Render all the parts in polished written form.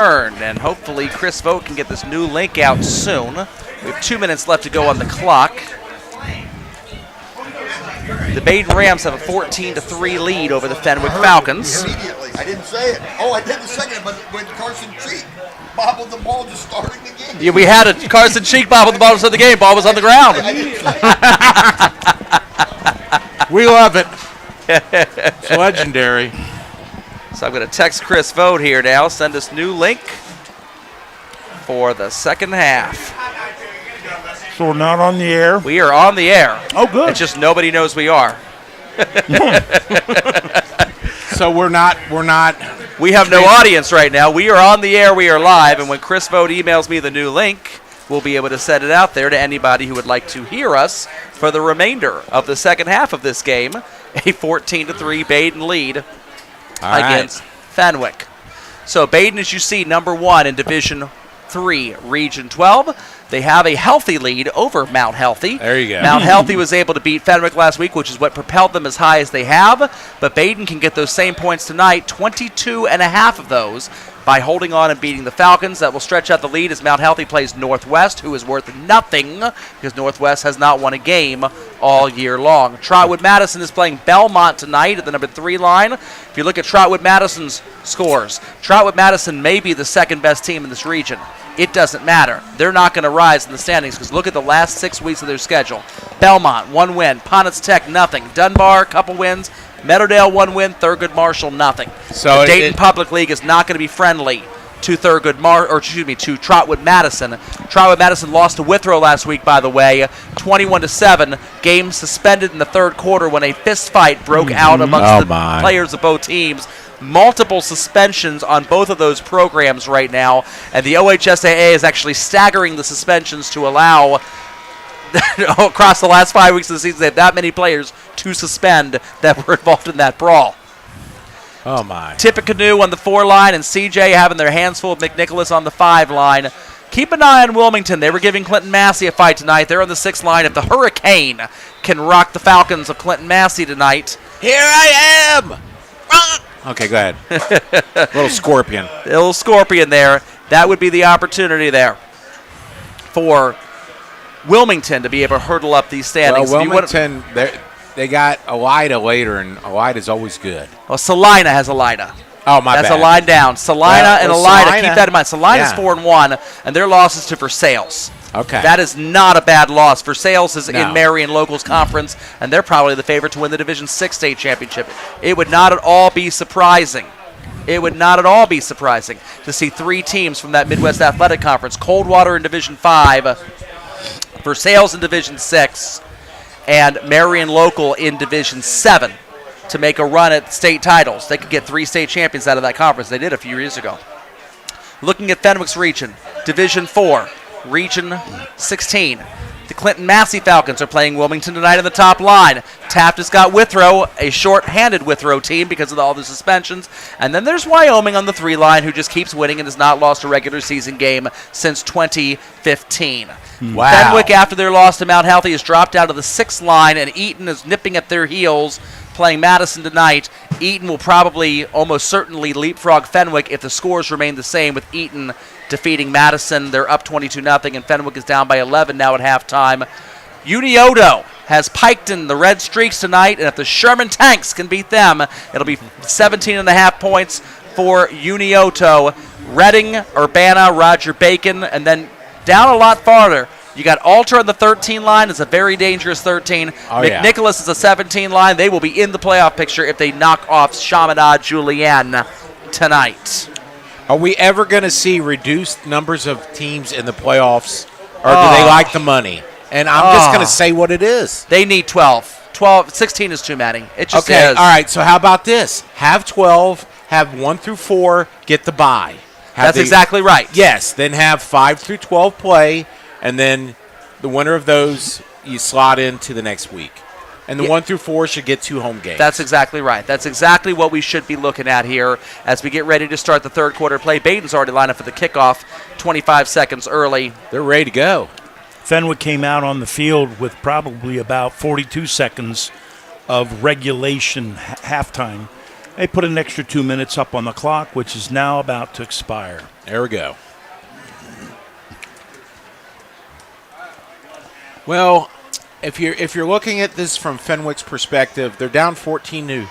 And hopefully Chris Vogt can get this new link out soon. We have 2 minutes left to go on the clock. The Badin Rams have a 14-3 lead over the Fenwick Falcons. Immediately, I didn't say it. Oh, I did the second, but when Carson Cheek bobbled the ball just starting the game. Yeah, we had a Carson Cheek bobble the ball of the game. Ball was on the ground. We love it. It's legendary. So I'm going to text Chris Vogt here now. Send us new link for the second half. So we're not on the air? We are on the air. Oh, good. It's just nobody knows we are. So we're not. We have no audience right now. We are on the air. We are live. And when Chris Vogt emails me the new link, we'll be able to set it out there to anybody who would like to hear us for the remainder of the second half of this game. A 14-3 Badin lead against Fenwick. So Badin, as you see, number 1 in Division 3, Region 12. They have a healthy lead over Mount Healthy. There you go. Mount Healthy was able to beat Fenwick last week, which is what propelled them as high as they have. But Badin can get those same points tonight, 22.5 of those, by holding on and beating the Falcons. That will stretch out the lead as Mount Healthy plays Northwest, who is worth nothing because Northwest has not won a game all year long. Trotwood Madison is playing Belmont tonight at the number 3 line. If you look at Trotwood Madison's scores, Trotwood Madison may be the second best team in this region. It doesn't matter. They're not going to rise in the standings because look at the last 6 weeks of their schedule. Belmont, 1 win. Ponitz Tech, nothing. Dunbar, couple wins. Meadowdale, 1 win. Thurgood Marshall, nothing. So the Dayton Public League is not going to be friendly to to Trotwood Madison. Trotwood Madison lost to Withrow last week, by the way, 21-7. Game suspended in the third quarter when a fist fight broke out amongst the players of both teams. Multiple suspensions on both of those programs right now, and the OHSAA is actually staggering the suspensions to allow across the last 5 weeks of the season they have that many players to suspend that were involved in that brawl. Oh, my. Tippecanoe on the 4 line and CJ having their hands full of McNicholas on the 5 line. Keep an eye on Wilmington. They were giving Clinton Massey a fight tonight. They're on the 6th line. If the Hurricane can rock the Falcons of Clinton Massey tonight. Here I am! Okay, go ahead. Little scorpion. A little scorpion there. That would be the opportunity there for Wilmington to be able to hurdle up these standings. Well, Wilmington, they got Elida later, and Elida's always good. Well, Salina has Elida. Oh, my bad. That's a line down. Salina and Elida, Salina, keep that in mind. Salina's 4-1, and their losses to Versailles. Okay. That is not a bad loss. Versailles is in Marion Locals Conference, and they're probably the favorite to win the Division 6 state championship. It would not at all be surprising. It would not at all be surprising to see 3 teams from that Midwest Athletic Conference, Coldwater in Division 5, Versailles in Division 6, and Marion Local in Division 7 to make a run at state titles. They could get 3 state champions out of that conference. They did a few years ago. Looking at Fenwick's region, Division 4, Region 16. The Clinton Massey Falcons are playing Wilmington tonight on the top line. Taft has got Withrow, a short-handed Withrow team because of all the suspensions. And then there's Wyoming on the 3 line who just keeps winning and has not lost a regular season game since 2015. Wow. Fenwick, after their loss to Mount Healthy, has dropped down to the 6th line, and Eaton is nipping at their heels playing Madison tonight. Eaton will probably almost certainly leapfrog Fenwick if the scores remain the same, with Eaton defeating Madison. They're up 22-0, and Fenwick is down by 11 now at halftime. Unioto has Piketon, the Red Streaks, tonight, and if the Sherman Tanks can beat them, it'll be 17.5 points for Unioto. Reading, Urbana, Roger Bacon, and then down a lot farther, you got Alter on the 13 line. It's a very dangerous 13. McNicholas is a 17 line. They will be in the playoff picture if they knock off Chaminade Julienne tonight. Are we ever going to see reduced numbers of teams in the playoffs, or do they like the money? And I'm just going to say what it is. They need 12. 16 is too many. It just is. All right, so how about this? Have 12, have 1 through 4 get the bye. That's exactly right. Yes, then have 5 through 12 play, and then the winner of those you slot into the next week. And the 1 through 4 should get 2 home games. That's exactly right. That's exactly what we should be looking at here as we get ready to start the third quarter play. Badin's already lined up for the kickoff 25 seconds early. They're ready to go. Fenwick came out on the field with probably about 42 seconds of regulation halftime. They put an extra 2 minutes up on the clock, which is now about to expire. There we go. Well, if you're looking at this from Fenwick's perspective, they're down 14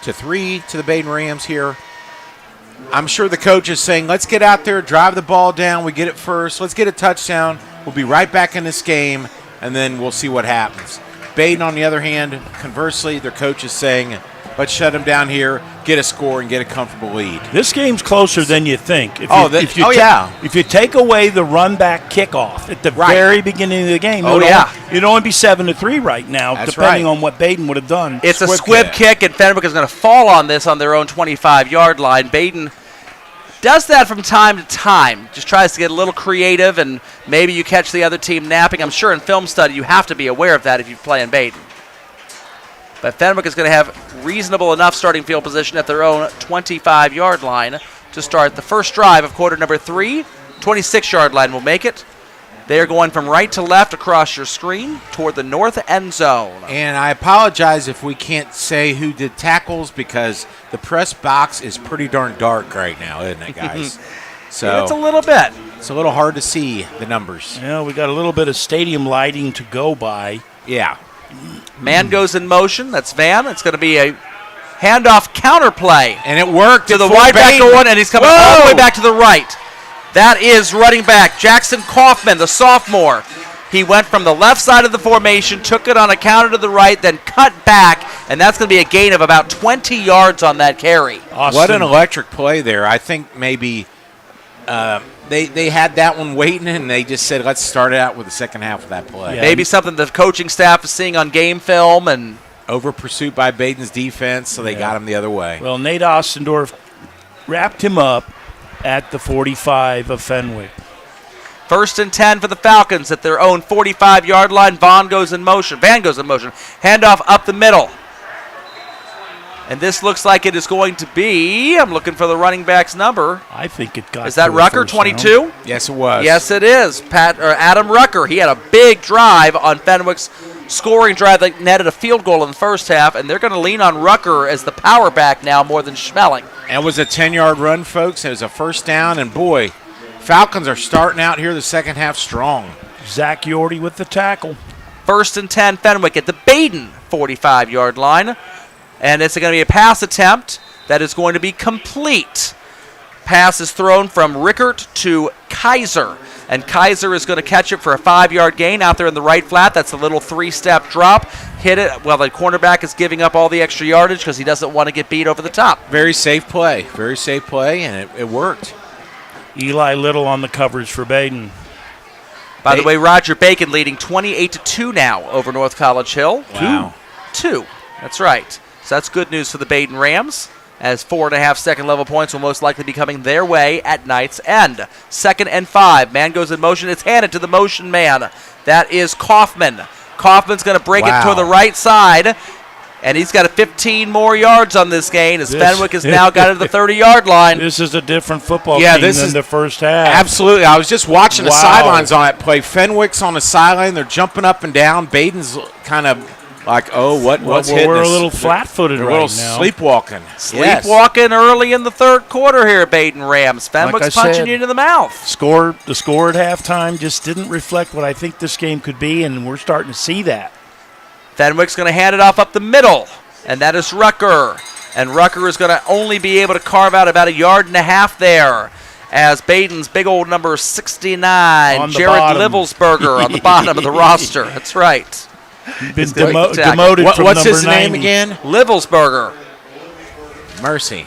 to 3 to the Badin Rams here. I'm sure the coach is saying, let's get out there, drive the ball down, we get it first, let's get a touchdown, we'll be right back in this game, and then we'll see what happens. Badin, on the other hand, conversely, their coach is saying, let's shut them down here, get a score, and get a comfortable lead. This game's closer than you think. If you take away the run-back kickoff at the very beginning of the game, it'd only be 7-3 right now, depending on what Badin would have done. It's a squib kick, and Fenwick is going to fall on this on their own 25-yard line. Badin does that from time to time, just tries to get a little creative, and maybe you catch the other team napping. I'm sure in film study you have to be aware of that if you play in Badin. But Fenwick is going to have reasonable enough starting field position at their own 25-yard line to start the first drive of quarter number 3. 26-yard line will make it. They are going from right to left across your screen toward the north end zone. And I apologize if we can't say who did tackles because the press box is pretty darn dark right now, isn't it, guys? So it's a little bit. It's a little hard to see the numbers. Yeah, we got a little bit of stadium lighting to go by. Yeah. Man goes in motion. That's Van. It's going to be a handoff counter play. And it worked. To the wide back going, and he's coming all the way back to the right. That is running back Jackson Kaufman, the sophomore. He went from the left side of the formation, took it on a counter to the right, then cut back, and that's going to be a gain of about 20 yards on that carry. Awesome. What an electric play there. I think maybe they had that one waiting, and they just said, let's start it out with the second half of that play. Yeah. Maybe something the coaching staff is seeing on game film. And over pursuit by Badin's defense, so they got him the other way. Well, Nate Ostendorf wrapped him up at the 45 of Fenwick. 1st and 10 for the Falcons at their own 45-yard line. Van goes in motion. Handoff up the middle. And this looks like it is going to be, I'm looking for the running back's number. I think it got. Is that Rucker, 22? Down. Yes, it was. Yes, it is. Adam Rucker. He had a big drive on Fenwick's scoring drive that netted a field goal in the first half, and they're going to lean on Rucker as the power back now more than Schmeling. It was a 10-yard run, folks. It was a first down, and boy, Falcons are starting out here the second half strong. Zach Yorty with the tackle. 1st and 10, Fenwick at the Badin 45-yard line. And it's going to be a pass attempt that is going to be complete. Pass is thrown from Rickert to Kaiser. And Kaiser is going to catch it for a 5-yard gain out there in the right flat. That's a little 3-step drop. Hit it. Well, the cornerback is giving up all the extra yardage because he doesn't want to get beat over the top. Very safe play, and it worked. Eli Little on the coverage for Badin. By the way, Roger Bacon leading 28-2 now over North College Hill. Wow. 2. That's right. So that's good news for the Badin Rams, as 4.5 second-level points will most likely be coming their way at night's end. 2nd and 5. Man goes in motion. It's handed to the motion man. That is Kaufman. Kaufman's going to break it to the right side, and he's got 15 more yards on this gain as Fenwick has now got to the 30-yard line. This is a different football team than the first half. Absolutely. I was just watching the sidelines on that play. Fenwick's on the sideline. They're jumping up and down. Badin's kind of like, what's hitting us? We're a little flat-footed right now. Sleepwalking. Sleepwalking early in the third quarter here, Badin Rams. Fenwick's punching you in the mouth. The score at halftime just didn't reflect what I think this game could be, and we're starting to see that. Fenwick's going to hand it off up the middle, and that is Rucker. And Rucker is going to only be able to carve out about 1.5 yards there, as Badin's big old number 69, Jared Livelsberger, on the bottom of the roster. That's right. Been demoted from what's his 90. name again? Livelsberger. Mercy.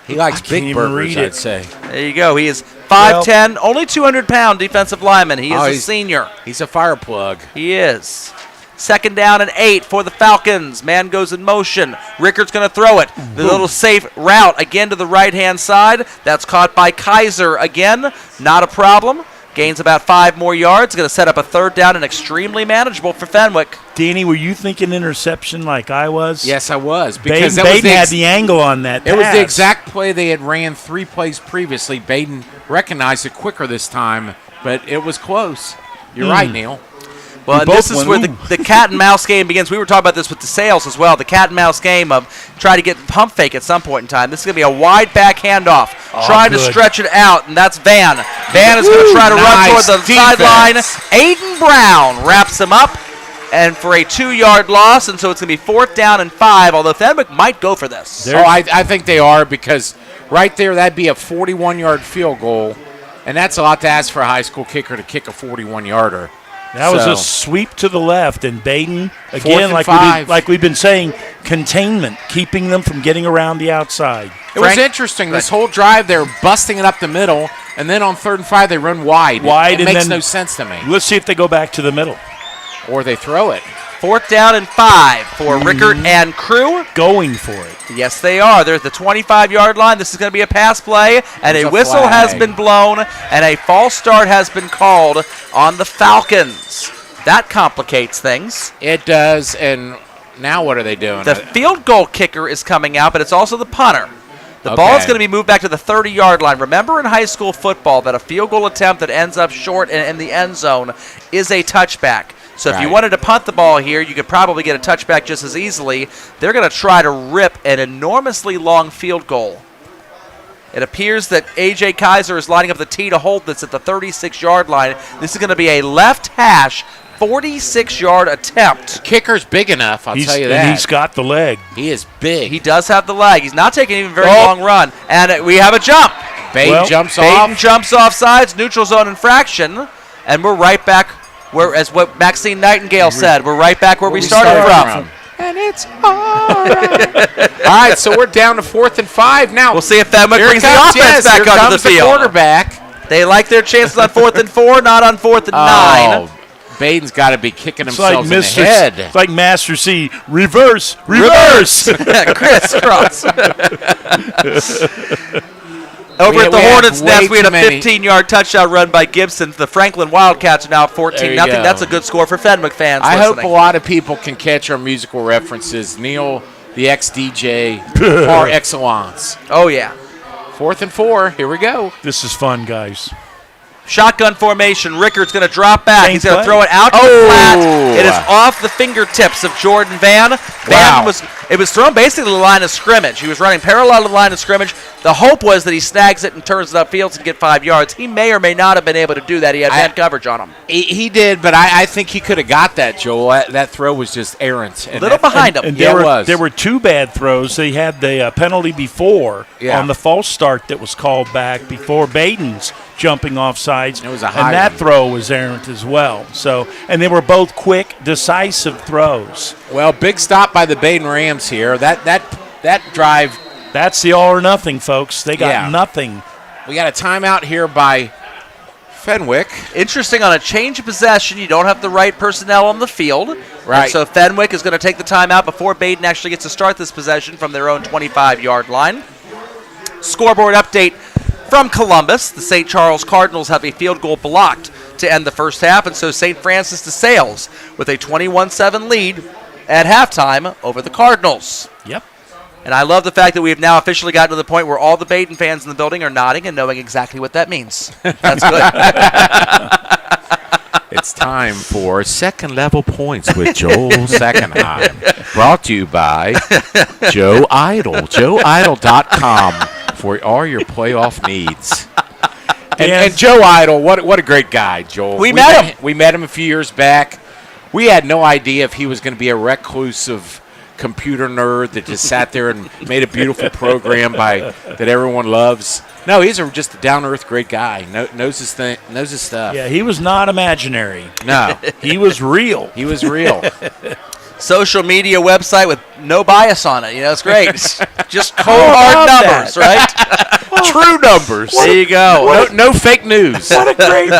He likes big burgers, I'd say. There you go. He is 5'10", only 200-pound defensive lineman. He is a senior. He's a fire plug. He is. 2nd down and 8 for the Falcons. Man goes in motion. Rickert's going to throw it. The little safe route again to the right-hand side. That's caught by Kaiser again. Not a problem. Gains about 5 more yards. Going to set up a 3rd down and extremely manageable for Fenwick. Danny, were you thinking interception like I was? Yes, I was. Because Badin had the angle on that pass. It was the exact play they had ran 3 plays previously. Badin recognized it quicker this time, but it was close. You're right, Neal. Well, and this is where the cat and mouse game begins. We were talking about this with the sales as well. The cat and mouse game of try to get pump fake at some point in time. This is going to be a wide back handoff, trying to stretch it out, and that's Van. Van is going to try to run toward the sideline. Aiden Brown wraps him up, and for a 2-yard loss, and so it's going to be 4th down and 5, although Fenwick might go for this. I think they are, because right there that'd be a 41-yard field goal, and that's a lot to ask for a high school kicker to kick a 41-yarder. That was a sweep to the left, and Badin, again, like we've been saying, containment, keeping them from getting around the outside. It was interesting. This whole drive, they're busting it up the middle, and then on 3rd and 5, they run wide. It makes no sense to me. Let's see if they go back to the middle. Or they throw it. 4th down and 5 for Rickert and crew. Going for it. Yes, they are. They're at the 25-yard line. This is going to be a pass play, and a whistle has been blown, and a false start has been called on the Falcons. That complicates things. It does, and now what are they doing? The field goal kicker is coming out, but it's also the punter. The ball is going to be moved back to the 30-yard line. Remember in high school football that a field goal attempt that ends up short and in the end zone is a touchback. So if you wanted to punt the ball here, you could probably get a touchback just as easily. They're going to try to rip an enormously long field goal. It appears that A.J. Kaiser is lining up the tee to hold this at the 36-yard line. This is going to be a left hash 46-yard attempt. The kicker's big enough, I'll tell you that. And he's got the leg. He is big. He does have the leg. He's not taking even a very long run. And we have a jump. Baden jumps off. Baden jumps off sides, neutral zone infraction, and we're right back. As what Maxine Nightingale said, we're right back where we started from. And it's all right. All right, so we're down to 4th and 5 now. We'll see if Fenwick brings the offense back onto the field. Quarterback. They like their chances on 4th and 4, not on 4th and 9. Baden's got to be kicking himself in the head. It's like Master C. Reverse. Crisscross. Over at the Hornets' Nest, we had a 15-yard touchdown run by Gibson. The Franklin Wildcats are now 14-0. That's a good score for Fenwick fans. I hope a lot of people can catch our musical references. Neal, the ex-DJ, par excellence. Oh, yeah. 4th and 4. Here we go. This is fun, guys. Shotgun formation. Rickert's going to drop back. He's going to throw it out to the flat. It is off the fingertips of Jordan Van. It was thrown basically to the line of scrimmage. He was running parallel to the line of scrimmage. The hope was that he snags it and turns it upfield to get 5 yards. He may or may not have been able to do that. He had man coverage on him. He did, but I think he could have got that, Joel. That throw was just errant. A little behind him. And there were 2 bad throws. They had the penalty before on the false start that was called back before Baden's jumping off sides. It was a high and that throw was errant as well. So, and they were both quick, decisive throws. Well, big stop by the Badin Rams here. That drive. That's the all or nothing, folks. They got nothing. We got a timeout here by Fenwick. Interesting, on a change of possession, you don't have the right personnel on the field. Right. And so Fenwick is going to take the timeout before Badin actually gets to start this possession from their own 25-yard line. Scoreboard update from Columbus. The St. Charles Cardinals have a field goal blocked to end the first half, and so St. Francis de Sales with a 21-7 lead at halftime over the Cardinals. Yep. And I love the fact that we have now officially gotten to the point where all the Badin fans in the building are nodding and knowing exactly what that means. That's good. It's time for Second Level Points with Joel Sackenheim. Brought to you by Joe Idol. JoeIdol.com for all your playoff needs. And Joe Idol, what a great guy, Joel. We met him. We met him a few years back. We had no idea if he was going to be a reclusive computer nerd that just sat there and made a beautiful program that everyone loves. No, he's just a down-to-earth great guy. Knows his stuff. Yeah, he was not imaginary. No. He was real. He was real. Social media website with no bias on it. It's great. Just cold hard numbers, right? True numbers. There you go. No fake news. What a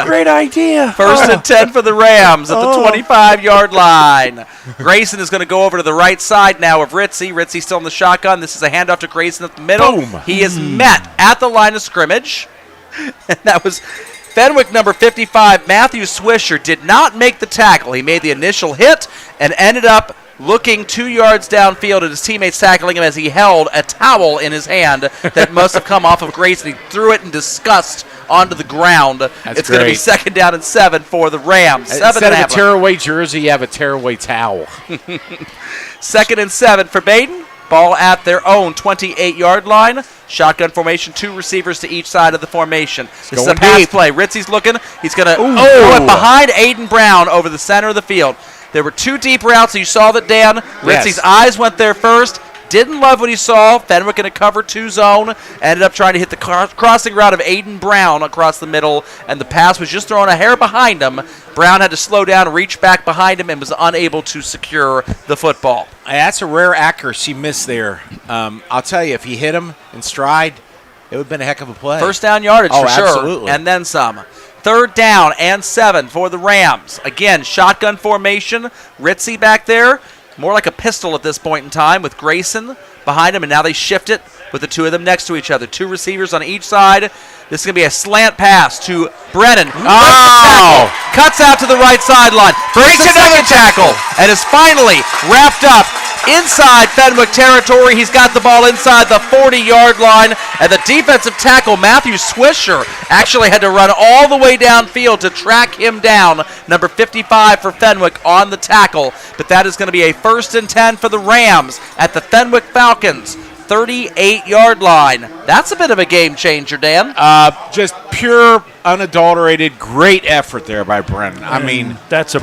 great idea. First and 10 for the Rams at the 25-yard line. Grayson is going to go over to the right side now of Ritzy. Ritzy still in the shotgun. This is a handoff to Grayson at the middle. Boom. He is met at the line of scrimmage. And that was Fenwick number 55, Matthew Swisher, did not make the tackle. He made the initial hit and ended up looking 2 yards downfield at his teammates tackling him as he held a towel in his hand that must have come off of Grayson. He threw it in disgust onto the ground. It's going to be 2nd down and 7 for the Rams. Instead of a tearaway jersey, you have a tearaway towel. 2nd and 7 for Badin. Ball at their own 28-yard line. Shotgun formation, 2 receivers to each side of the formation. This is a pass play. Ritzy's looking. He's going to throw it behind Aiden Brown over the center of the field. There were 2 deep routes. You saw that, Dan. Ritzy's eyes went there first. Didn't love what he saw. Fenwick in a cover 2 zone. Ended up trying to hit the crossing route of Aiden Brown across the middle, and the pass was just thrown a hair behind him. Brown had to slow down, reach back behind him, and was unable to secure the football. That's a rare accuracy miss there. I'll tell you, if he hit him in stride, it would have been a heck of a play. First down yardage for sure. Absolutely. And then some. 3rd down and 7 for the Rams. Again, shotgun formation. Ritzy back there. More like a pistol at this point in time with Grayson behind him, and now they shift it with the 2 of them next to each other. 2 receivers on each side. This is going to be a slant pass to Brennan. Cuts out to the right sideline. Breaks another tackle and is finally wrapped up inside Fenwick territory. He's got the ball inside the 40-yard line, and the defensive tackle, Matthew Swisher, actually had to run all the way downfield to track him down. Number 55 for Fenwick on the tackle, but that is going to be a 1st and 10 for the Rams at the Fenwick Falcons 38-yard line. That's a bit of a game changer, Dan. Just pure, unadulterated, great effort there by Brennan. I mean, that's your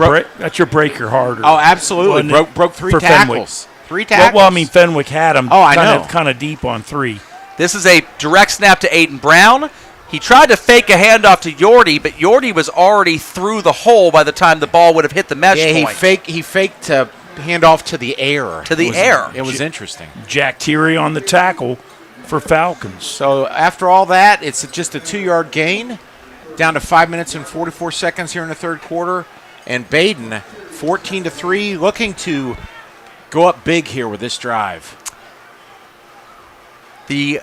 break your heart. Oh, absolutely. Broke 3 tackles. Fenwick. 3 tackles. Well, I mean, Fenwick had him kind of deep on 3. This is a direct snap to Aiden Brown. He tried to fake a handoff to Yordi, but Yordi was already through the hole by the time the ball would have hit the mesh point. He faked to hand off to the air. It was interesting. Jack Thierry on the tackle for Falcons. So after all that, it's just a 2-yard gain, down to 5 minutes and 44 seconds here in the 3rd quarter. And Badin, 14-3, looking to go up big here with this drive. The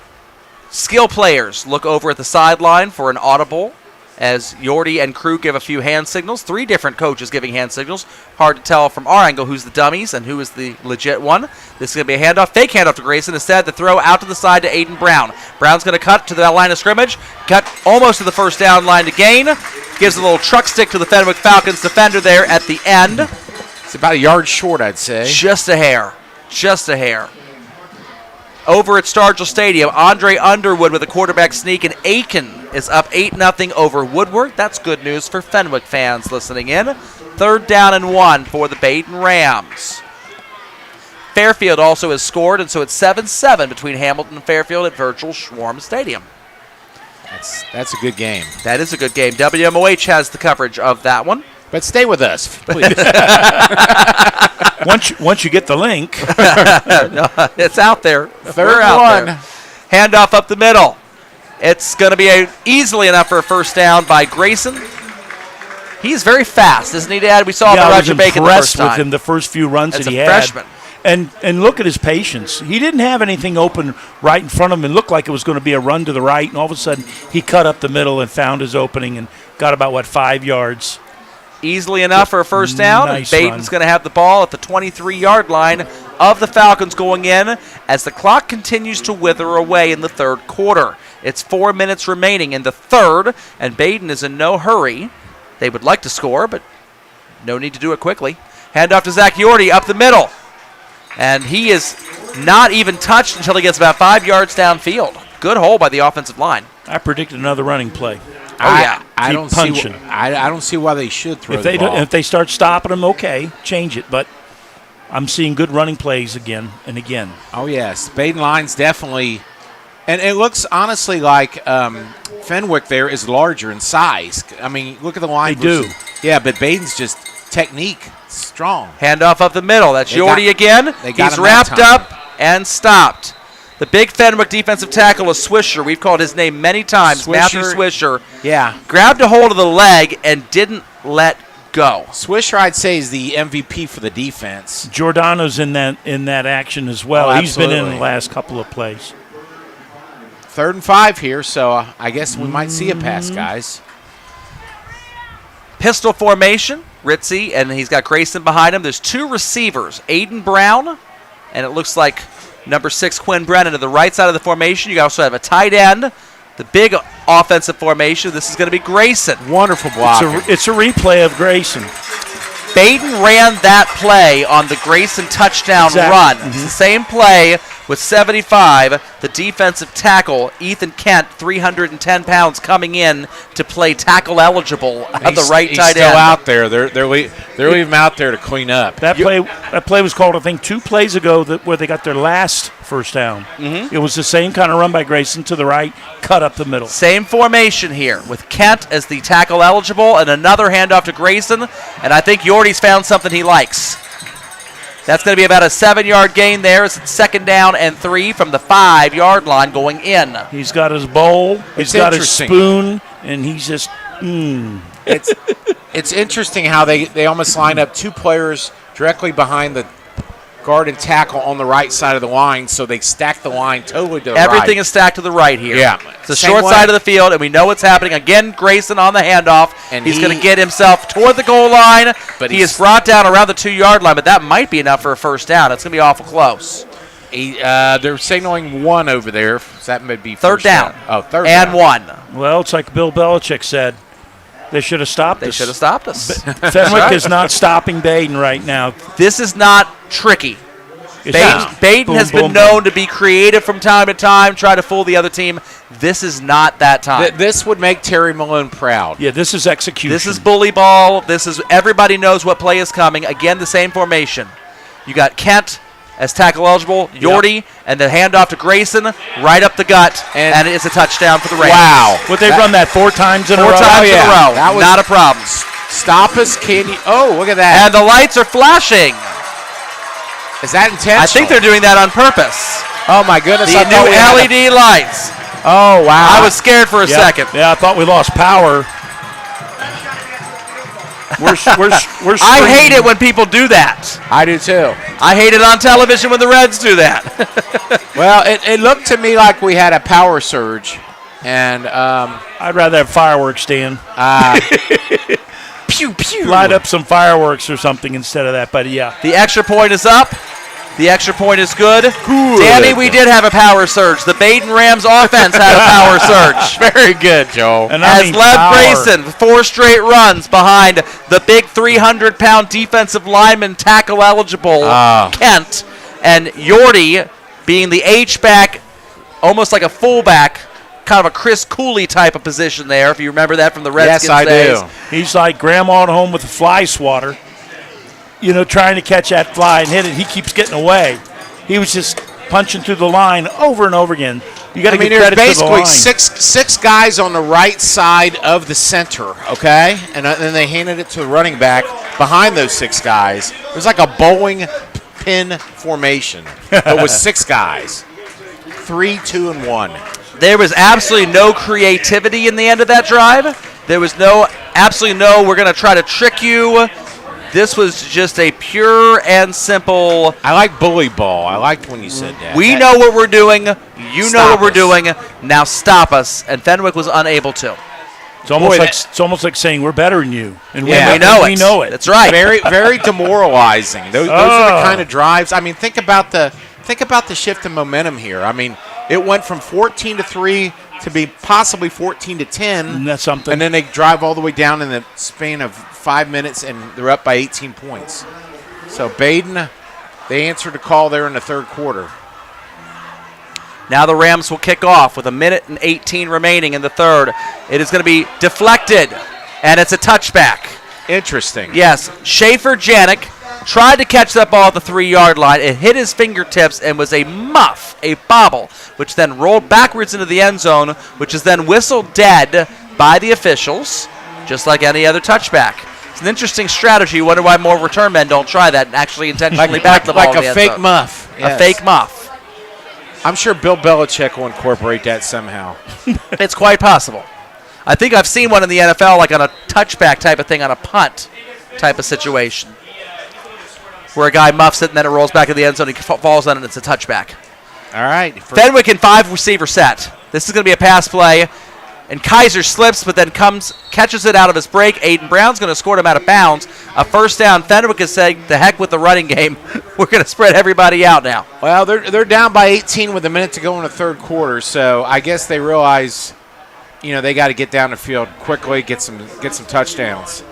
skill players look over at the sideline for an audible as Yordi and crew give a few hand signals. 3 different coaches giving hand signals. Hard to tell from our angle who's the dummies and who is the legit one. This is going to be a handoff, fake handoff to Grayson. Instead, the throw out to the side to Aiden Brown. Brown's going to cut to the line of scrimmage. Cut almost to the 1st down line to gain. Gives a little truck stick to the Fenwick Falcons defender there at the end. It's about a yard short, I'd say. Just a hair. Over at Stargell Stadium, Andre Underwood with a quarterback sneak, and Aiken is up 8-0 over Woodward. That's good news for Fenwick fans listening in. 3rd down and 1 for the Badin Rams. Fairfield also has scored, and so it's 7-7 between Hamilton and Fairfield at Virgil Schwarm Stadium. That's a good game. That is a good game. WMOH has the coverage of that one. But stay with us, please. Once you get the link. No, it's out there. 3rd and 1. Handoff up the middle. It's going to be easily enough for a 1st down by Grayson. He's very fast, isn't he, Dad? We saw him Roger Bacon the first time. With him the first few runs that he had. As a freshman. And look at his patience. He didn't have anything open right in front of him. It looked like it was going to be a run to the right, and all of a sudden he cut up the middle and found his opening and got about, 5 yards. Easily enough for a 1st down. Nice Badin's going to have the ball at the 23-yard line of the Falcons going in as the clock continues to wither away in the 3rd quarter. It's 4 minutes remaining in the 3rd, and Badin is in no hurry. They would like to score, but no need to do it quickly. Handoff to Zach Yordi up the middle. And he is not even touched until he gets about 5 yards downfield. Good hole by the offensive line. I predicted another running play. I don't see why they should throw the ball. If they start stopping them, okay, change it. But I'm seeing good running plays again and again. Oh, yes. Badin line's definitely – and it looks honestly like Fenwick there is larger in size. I mean, look at the line. They do. Yeah, but Badin's just technique strong. Handoff up the middle. That's Yordi again. He's wrapped up and stopped. The big Fenwick defensive tackle is Swisher. We've called his name many times. Matthew Swisher. Yeah. Grabbed a hold of the leg and didn't let go. Swisher, I'd say, is the MVP for the defense. Giordano's in that action as well. Oh, he's been in the last couple of plays. 3rd and 5 here, so I guess we might see a pass, guys. Pistol formation. Ritzy, and he's got Grayson behind him. There's 2 receivers, Aiden Brown, and it looks like number 6, Quinn Brennan, to the right side of the formation. You also have a tight end, the big offensive formation. This is going to be Grayson. Wonderful block. It's a replay of Grayson. Badin ran that play on the Grayson touchdown run. It's the same play with 75, the defensive tackle, Ethan Kent, 310 pounds, coming in to play tackle eligible at the right tight end. He's still out there. They're leaving him out there to clean up. That play was called, I think, 2 plays ago where they got their last first down. It was the same kind of run by Grayson to the right, cut up the middle. Same formation here with Kent as the tackle eligible and another handoff to Grayson, and I think Yordy's found something he likes. That's going to be about a 7-yard gain there. It's 2nd down and 3 from the 5-yard line going in. He's got his bowl, he's got his spoon, and he's just, It's interesting how they almost line up 2 players directly behind the guard and tackle on the right side of the line, so they stack the line totally to the right. Everything is stacked to the right here. Yeah. It's the short side of the field, and we know what's happening. Again, Grayson on the handoff. And he's going to get himself toward the goal line. But he is brought down around the 2-yard line, but that might be enough for a first down. It's going to be awful close. They're signaling 1 over there. So that may be third down. Oh, third and down. 1. Well, it's like Bill Belichick said. They should have stopped us. They should have stopped us. Fenwick is not stopping Badin right now. This is not tricky. Badin has been known to be creative from time to time, try to fool the other team. This is not that time. This would make Terry Malone proud. Yeah, this is execution. This is bully ball. This is everybody knows what play is coming. Again, the same formation. You got Kent as tackle eligible, Yordy, and the handoff to Grayson, right up the gut, and it's a touchdown for the Rams. Wow. Would they run that 4 times in a row? 4 times in a row. That was not a problem. Stop us, Candy. Oh, look at that. And the lights are flashing. Is that intentional? I think they're doing that on purpose. Oh, my goodness. The new LED lights. Oh, wow. I was scared for a second. Yeah, I thought we lost power. We're I hate it when people do that. I do too. I hate it on television when the Reds do that. Well, it looked to me like we had a power surge, and I'd rather have fireworks, Dan. Pew pew. Light up some fireworks or something instead of that, but yeah. The extra point is up. The extra point is good. Danny, we did have a power surge. The Badin Rams offense had a power surge. Very good, Joe. And Has led Grayson 4 straight runs behind the big 300-pound defensive lineman tackle eligible Kent, and Yordy being the H-back, almost like a fullback, kind of a Chris Cooley type of position there, if you remember that from the Redskins days. Yes, I do. He's like grandma at home with a fly swatter, trying to catch that fly and hit it. He keeps getting away. He was just punching through the line over and over again. You got to give credit to the line. There's basically six guys on the right side of the center, okay? And then they handed it to the running back behind those 6 guys. It was like a bowling pin formation. It was 6 guys. 3, 2, and 1. There was absolutely no creativity in the end of that drive. There was absolutely no, we're going to try to trick you. This was just a pure and simple. I like bully ball. I liked when you said that. We know what we're doing. You know what we're doing. Now stop us. And Fenwick was unable to. It's almost like saying we're better than you. And we know it. We know it. That's right. Very, very demoralizing. Those are the kind of drives. I mean, think about the shift in momentum here. I mean, it went from 14-3 to be possibly 14-10. And that's something. And then they drive all the way down in the span of 5 minutes, and they're up by 18 points. So Badin, they answered a call there in the third quarter. Now the Rams will kick off with 1:18 remaining in the third. It is going to be deflected, and it's a touchback. Interesting. Yes, Schaefer Janik tried to catch that ball at the 3-yard line. It hit his fingertips and was a muff, a bobble, which then rolled backwards into the end zone, which is then whistled dead by the officials, just like any other touchback. It's an interesting strategy. You wonder why more return men don't try that and actually intentionally back the ball. Like a fake muff. Yes. A fake muff. I'm sure Bill Belichick will incorporate that somehow. It's quite possible. I think I've seen one in the NFL, like on a touchback type of thing, on a punt type of situation, where a guy muffs it and then it rolls back in the end zone, he falls on it, and it's a touchback. All right. Fenwick in 5-receiver set. This is going to be a pass play, and Kaiser slips, but then catches it out of his break. Aiden Brown's going to escort him out of bounds. A first down. Fenwick is saying, the heck with the running game. We're going to spread everybody out now. Well, they're down by 18 with a minute to go in the third quarter, so I guess they realize, they got to get down the field quickly, get some touchdowns.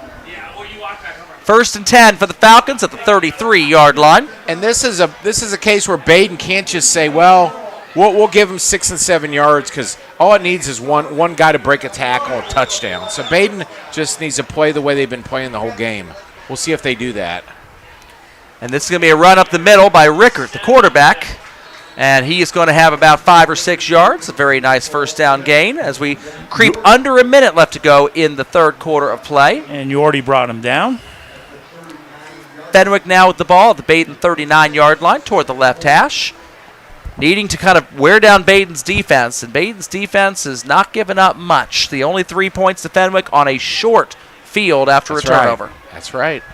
First and 10 for the Falcons at the 33-yard line. And this is a case where Badin can't just say, well, we'll give him 6 and 7 yards because all it needs is one guy to break a tackle, a touchdown. So Badin just needs to play the way they've been playing the whole game. We'll see if they do that. And this is going to be a run up the middle by Rickert, the quarterback. And he is going to have about 5 or 6 yards. A very nice first down gain as we creep under a minute left to go in the third quarter of play. And you already brought him down. Fenwick now with the ball at the Badin 39-yard line toward the left hash. Needing to kind of wear down Badin's defense. And Badin's defense is not giving up much. The only 3 points to Fenwick on a short field after a turnover. Right. That's right.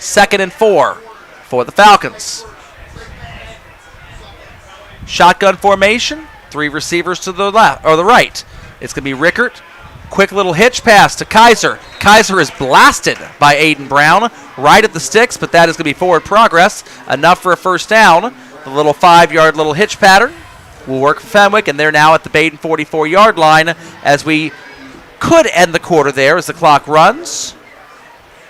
2nd and 4 for the Falcons. Shotgun formation. 3 receivers to the left or the right. It's going to be Rickert. Quick little hitch pass to Kaiser. Kaiser is blasted by Aiden Brown right at the sticks, but that is going to be forward progress. Enough for a first down. The little 5-yard little hitch pattern will work for Fenwick, and they're now at the Badin 44-yard line as we could end the quarter there as the clock runs.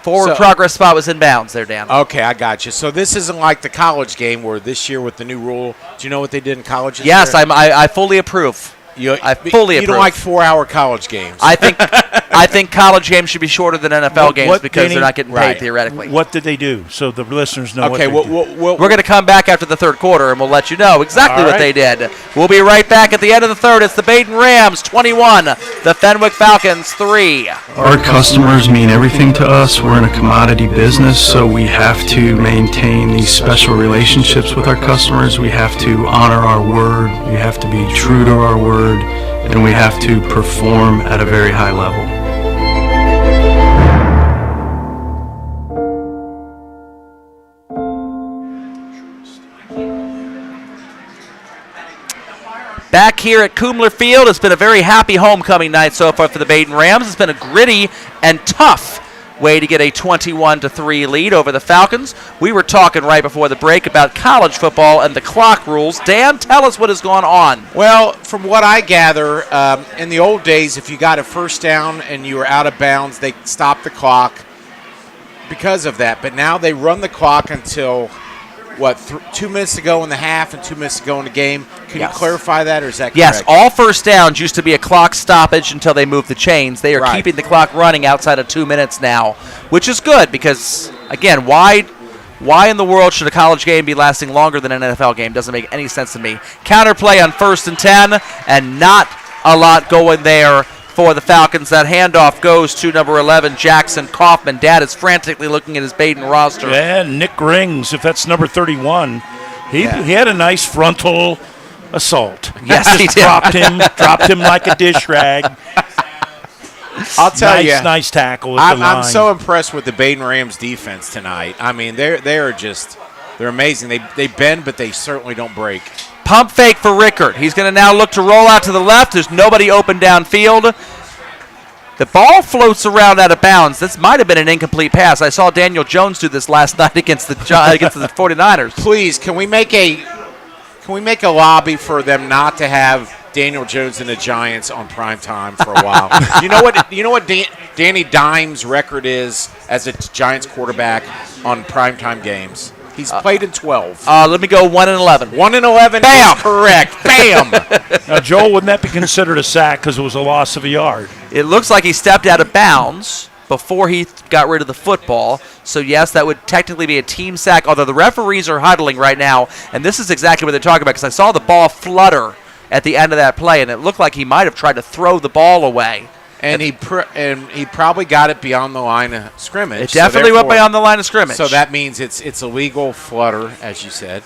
Forward progress spot was in bounds there, Dan. Okay, I got you. So this isn't like the college game where this year with the new rule, do you know what they did in college? Yes, I fully approve. I fully approve. You don't like 4-hour college games. I think college games should be shorter than NFL games because they're not getting paid theoretically. What did they do so the listeners know okay, what they did? We're going to come back after the third quarter, and we'll let you know exactly what they did. We'll be right back at the end of the third. It's the Badin Rams 21, the Fenwick Falcons 3. Our customers mean everything to us. We're in a commodity business, so we have to maintain these special relationships with our customers. We have to honor our word. We have to be true to our word. And we have to perform at a very high level. Back here at Kumler Field, it's been a very happy homecoming night so far for the Badin Rams. It's been a gritty and tough way to get a 21-3 lead over the Falcons. We were talking right before the break about college football and the clock rules. Dan, tell us what has gone on. Well, from what I gather, in the old days, if you got a first down and you were out of bounds, they stopped the clock because of that. But now they run the clock until, 2 minutes to go in the half and 2 minutes to go in the game. Can you clarify that, or is that correct? Yes, all first downs used to be a clock stoppage until they moved the chains. They are keeping the clock running outside of 2 minutes now, which is good because, again, why in the world should a college game be lasting longer than an NFL game? Doesn't make any sense to me. Counterplay on 1st and 10, and not a lot going there for the Falcons. That handoff goes to number 11, Jackson Kaufman. Dad is frantically looking at his Badin roster. Yeah, Nick Rings, if that's number 31. He had a nice frontal assault. Yes, he did. Dropped him like a dish rag. I'll tell you, nice tackle at the line. I'm so impressed with the Badin Rams defense tonight. I mean, they're amazing. They bend, but they certainly don't break. Pump fake for Rickert. He's going to now look to roll out to the left. There's nobody open downfield. The ball floats around out of bounds. This might have been an incomplete pass. I saw Daniel Jones do this last night against the 49ers. Please, can we make a lobby for them not to have Daniel Jones and the Giants on prime time for a while? You know what Danny Dimes' record is as a Giants quarterback on primetime games? He's played in 12. Let me go 1-11. 1-11. Bam! Is correct. Bam! Now, Joel, wouldn't that be considered a sack because it was a loss of a yard? It looks like he stepped out of bounds before he got rid of the football. So, yes, that would technically be a team sack, although the referees are huddling right now, and this is exactly what they're talking about because I saw the ball flutter at the end of that play, and it looked like he might have tried to throw the ball away. And he probably got it beyond the line of scrimmage. It definitely went beyond the line of scrimmage. So that means it's a legal flutter, as you said.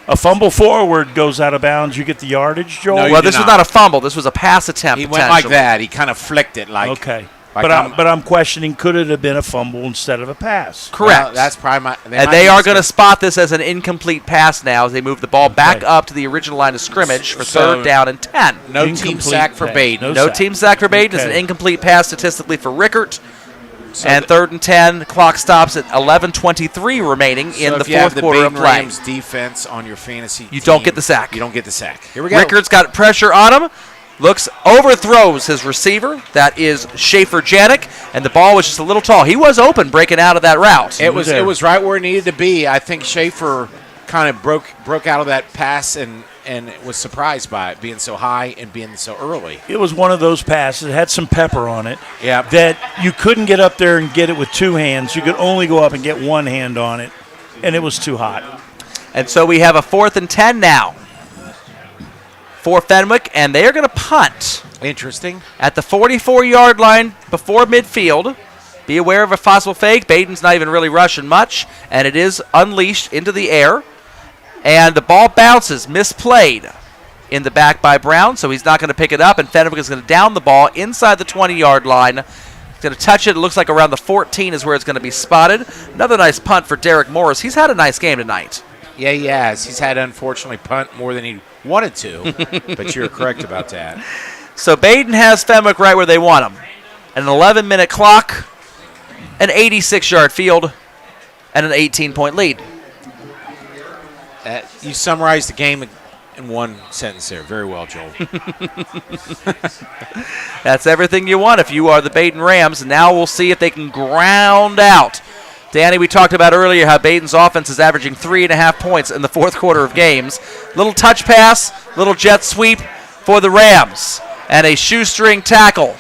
A fumble forward goes out of bounds. You get the yardage, Joel? No, well, this was not a fumble. This was a pass attempt. He went like that. He kind of flicked it like. Okay. But I'm questioning, could it have been a fumble instead of a pass? Correct. Well, that's probably they are going to spot this as an incomplete pass now as they move the ball back up to the original line of scrimmage for third down and 10. No team sack for Badin. No team sack for Badin. It's an incomplete pass statistically for Rickert. And 3rd and 10, clock stops at 11:23 remaining in the fourth quarter of play. Rams defense on your fantasy team, don't get the sack. You don't get the sack. Here we go. Rickard's got pressure on him. Overthrows his receiver. That is Schaefer Janik, and the ball was just a little tall. He was open breaking out of that route. It was right where it needed to be. I think Schaefer kind of broke out of that pass and was surprised by it being so high and being so early. It was one of those passes. It had some pepper on it. Yeah. That you couldn't get up there and get it with two hands. You could only go up and get one hand on it, and it was too hot. And so we have a 4th and 10 now for Fenwick, and they are going to punt. Interesting. At the 44-yard line before midfield. Be aware of a possible fake. Badin's not even really rushing much, and it is unleashed into the air. And the ball bounces, misplayed in the back by Brown, so he's not going to pick it up, and Fenwick is going to down the ball inside the 20-yard line. He's going to touch it. It looks like around the 14 is where it's going to be spotted. Another nice punt for Derek Morris. He's had a nice game tonight. Yeah, he has. He's had, unfortunately, punt more than he wanted to, but you're correct about that. So Badin has Fenwick right where they want him. An 11-minute clock, an 86-yard field, and an 18-point lead. You summarized the game in one sentence there. Very well, Joel. That's everything you want if you are the Badin Rams. Now we'll see if they can ground out. Danny, we talked about earlier how Badin's offense is averaging 3.5 points in the fourth quarter of games. Little touch pass, little jet sweep for the Rams, and a shoestring tackle.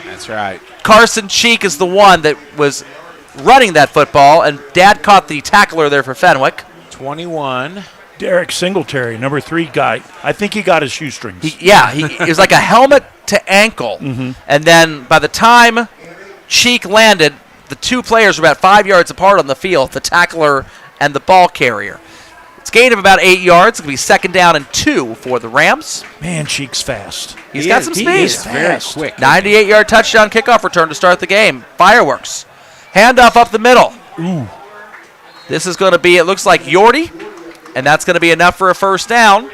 That's right. Carson Cheek is the one that was running that football, and Dad caught the tackler there for Fenwick. 21. Derek Singletary, number 3 guy. I think he got his shoestrings. It was like a helmet to ankle. Mm-hmm. And then by the time Cheek landed, the two players were about 5 yards apart on the field, the tackler and the ball carrier. It's a gain of about 8 yards. It's going to be 2nd down and 2 for the Rams. Man, Cheek's fast. He's got some speed. He's very quick. 98-yard touchdown kickoff return to start the game. Fireworks. Handoff up the middle. Ooh. This is going to be, it looks like Yordi, and that's going to be enough for a first down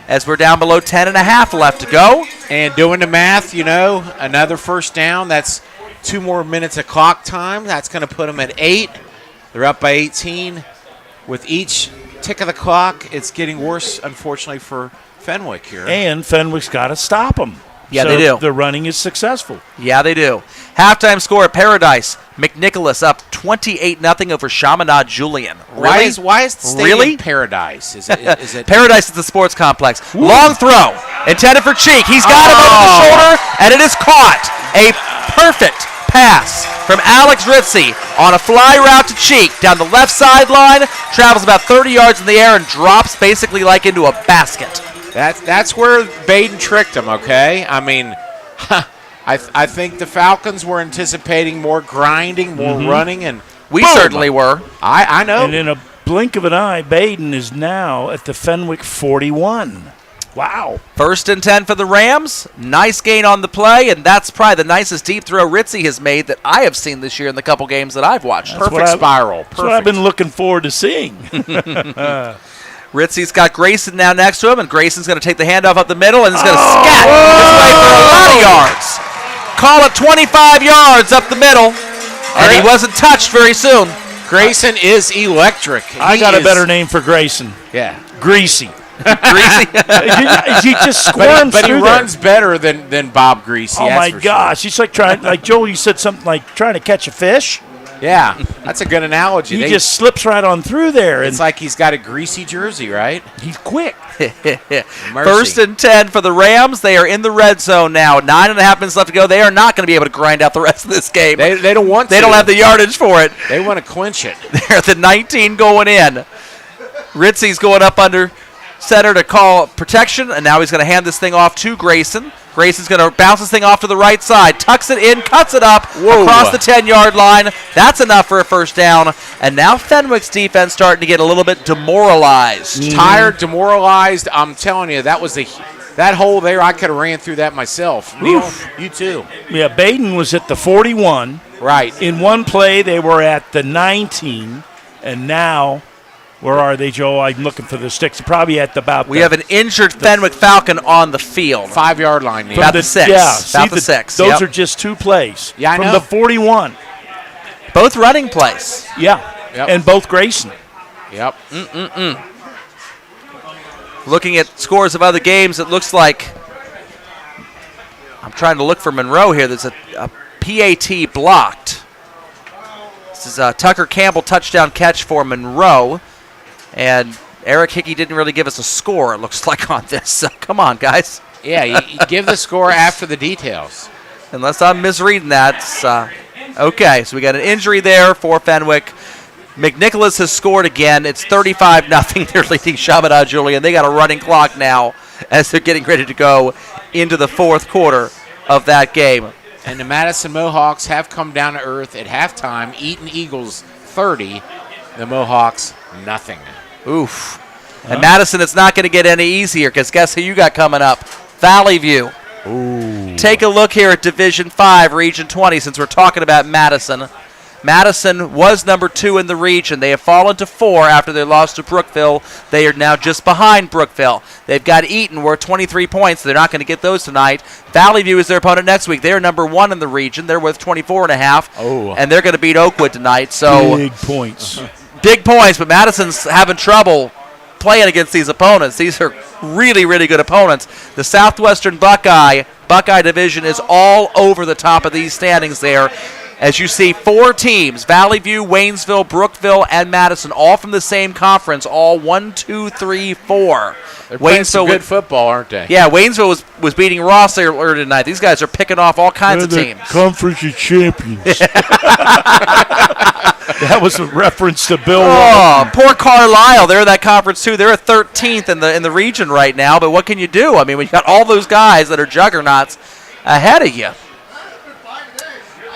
as we're down below 10.5 left to go. And doing the math, another first down. That's 2 more minutes of clock time. That's going to put them at 8. They're up by 18. With each tick of the clock, it's getting worse, unfortunately, for Fenwick here. And Fenwick's got to stop them. Yeah, so they do. The running is successful. Yeah, they do. Halftime score at Paradise. McNicholas up 28-0 over Chaminade Julian. Really? Why is the stadium Paradise? Is it Paradise is the sports complex. Ooh. Long throw. Intended for Cheek. He's got him over the shoulder, and it is caught. A perfect pass from Alex Ritzy on a fly route to Cheek down the left sideline. Travels about 30 yards in the air and drops basically like into a basket. That's where Badin tricked him, okay? I mean, I think the Falcons were anticipating more grinding, more running, and we boom. certainly were. I know. And in a blink of an eye, Badin is now at the Fenwick 41. Wow. 1st and 10 for the Rams. Nice gain on the play, and that's probably the nicest deep throw Ritzy has made that I have seen this year in the couple games that I've watched. Perfect spiral. That's what I've been looking forward to seeing. Ritzy's got Grayson now next to him, and Grayson's going to take the handoff up the middle, and he's going to scat his way for a lot of yards. Call it 25 yards up the middle, and he wasn't touched very soon. Grayson is electric. I got a better name for Grayson. Yeah. Greasy. Greasy. He just squirms but he through runs better than Bob Greasy. Oh my gosh, sure. He's like trying, like Joel, you said something like trying to catch a fish. Yeah, that's a good analogy. He just slips right on through there. It's like he's got a greasy jersey, right? He's quick. 1st and 10 for the Rams. They are in the red zone now. 9.5 minutes left to go. They are not going to be able to grind out the rest of this game. They don't want to. They don't have the yardage for it. They want to clinch it. They're at the 19 going in. Ritzy's going up under center to call protection, and now he's going to hand this thing off to Grayson. Grayson's going to bounce this thing off to the right side, tucks it in, cuts it up across the 10-yard line. That's enough for a first down. And now Fenwick's defense starting to get a little bit demoralized. Tired, demoralized. I'm telling you, that was that hole there. I could have ran through that myself. Neal, you too. Yeah, Badin was at the 41. Right. In one play, they were at the 19, and now Where are they, Joe? I'm looking for the sticks. Probably at about. We have an injured Fenwick Falcon on the field. 5-yard line. About the 6. Yeah, about the 6. Those are just 2 plays. Yeah, I know. From the 41. Both running plays. Yeah, and both Grayson. Yep. Looking at scores of other games, it looks like I'm trying to look for Monroe here. There's a PAT blocked. This is a Tucker Campbell touchdown catch for Monroe. And Eric Hickey didn't really give us a score, it looks like, on this. So come on, guys. Yeah, you give the score after the details. Unless I'm misreading that. Okay, so we got an injury there for Fenwick. McNicholas has scored again. It's 35-0. They're leading Chaminade Julian. They got a running clock now as they're getting ready to go into the fourth quarter of that game. And the Madison Mohawks have come down to earth at halftime. Eaton Eagles 30, the Mohawks nothing. Oof. And Madison, it's not going to get any easier because guess who you got coming up? Valley View. Ooh. Take a look here at Division 5, Region 20, since we're talking about Madison. Madison was number 2 in the region. They have fallen to 4 after they lost to Brookville. They are now just behind Brookville. They've got Eaton worth 23 points. They're not going to get those tonight. Valley View is their opponent next week. They're number 1 in the region. They're worth 24.5. Oh. And they're going to beat Oakwood tonight. So big points. Big points, but Madison's having trouble playing against these opponents. These are really, really good opponents. The Southwestern Buckeye Division is all over the top of these standings there. As you see, 4 teams, Valley View, Waynesville, Brookville, and Madison, all from the same conference, all 1, 2, 3, 4. They're playing some good football, aren't they? Yeah, Waynesville was beating Ross earlier tonight. These guys are picking off all kinds of teams. Conference of Champions. That was a reference to Bill. Oh, poor Carlisle. They're in that conference, too. They're at 13th in the region right now, but what can you do? I mean, when you got all those guys that are juggernauts ahead of you.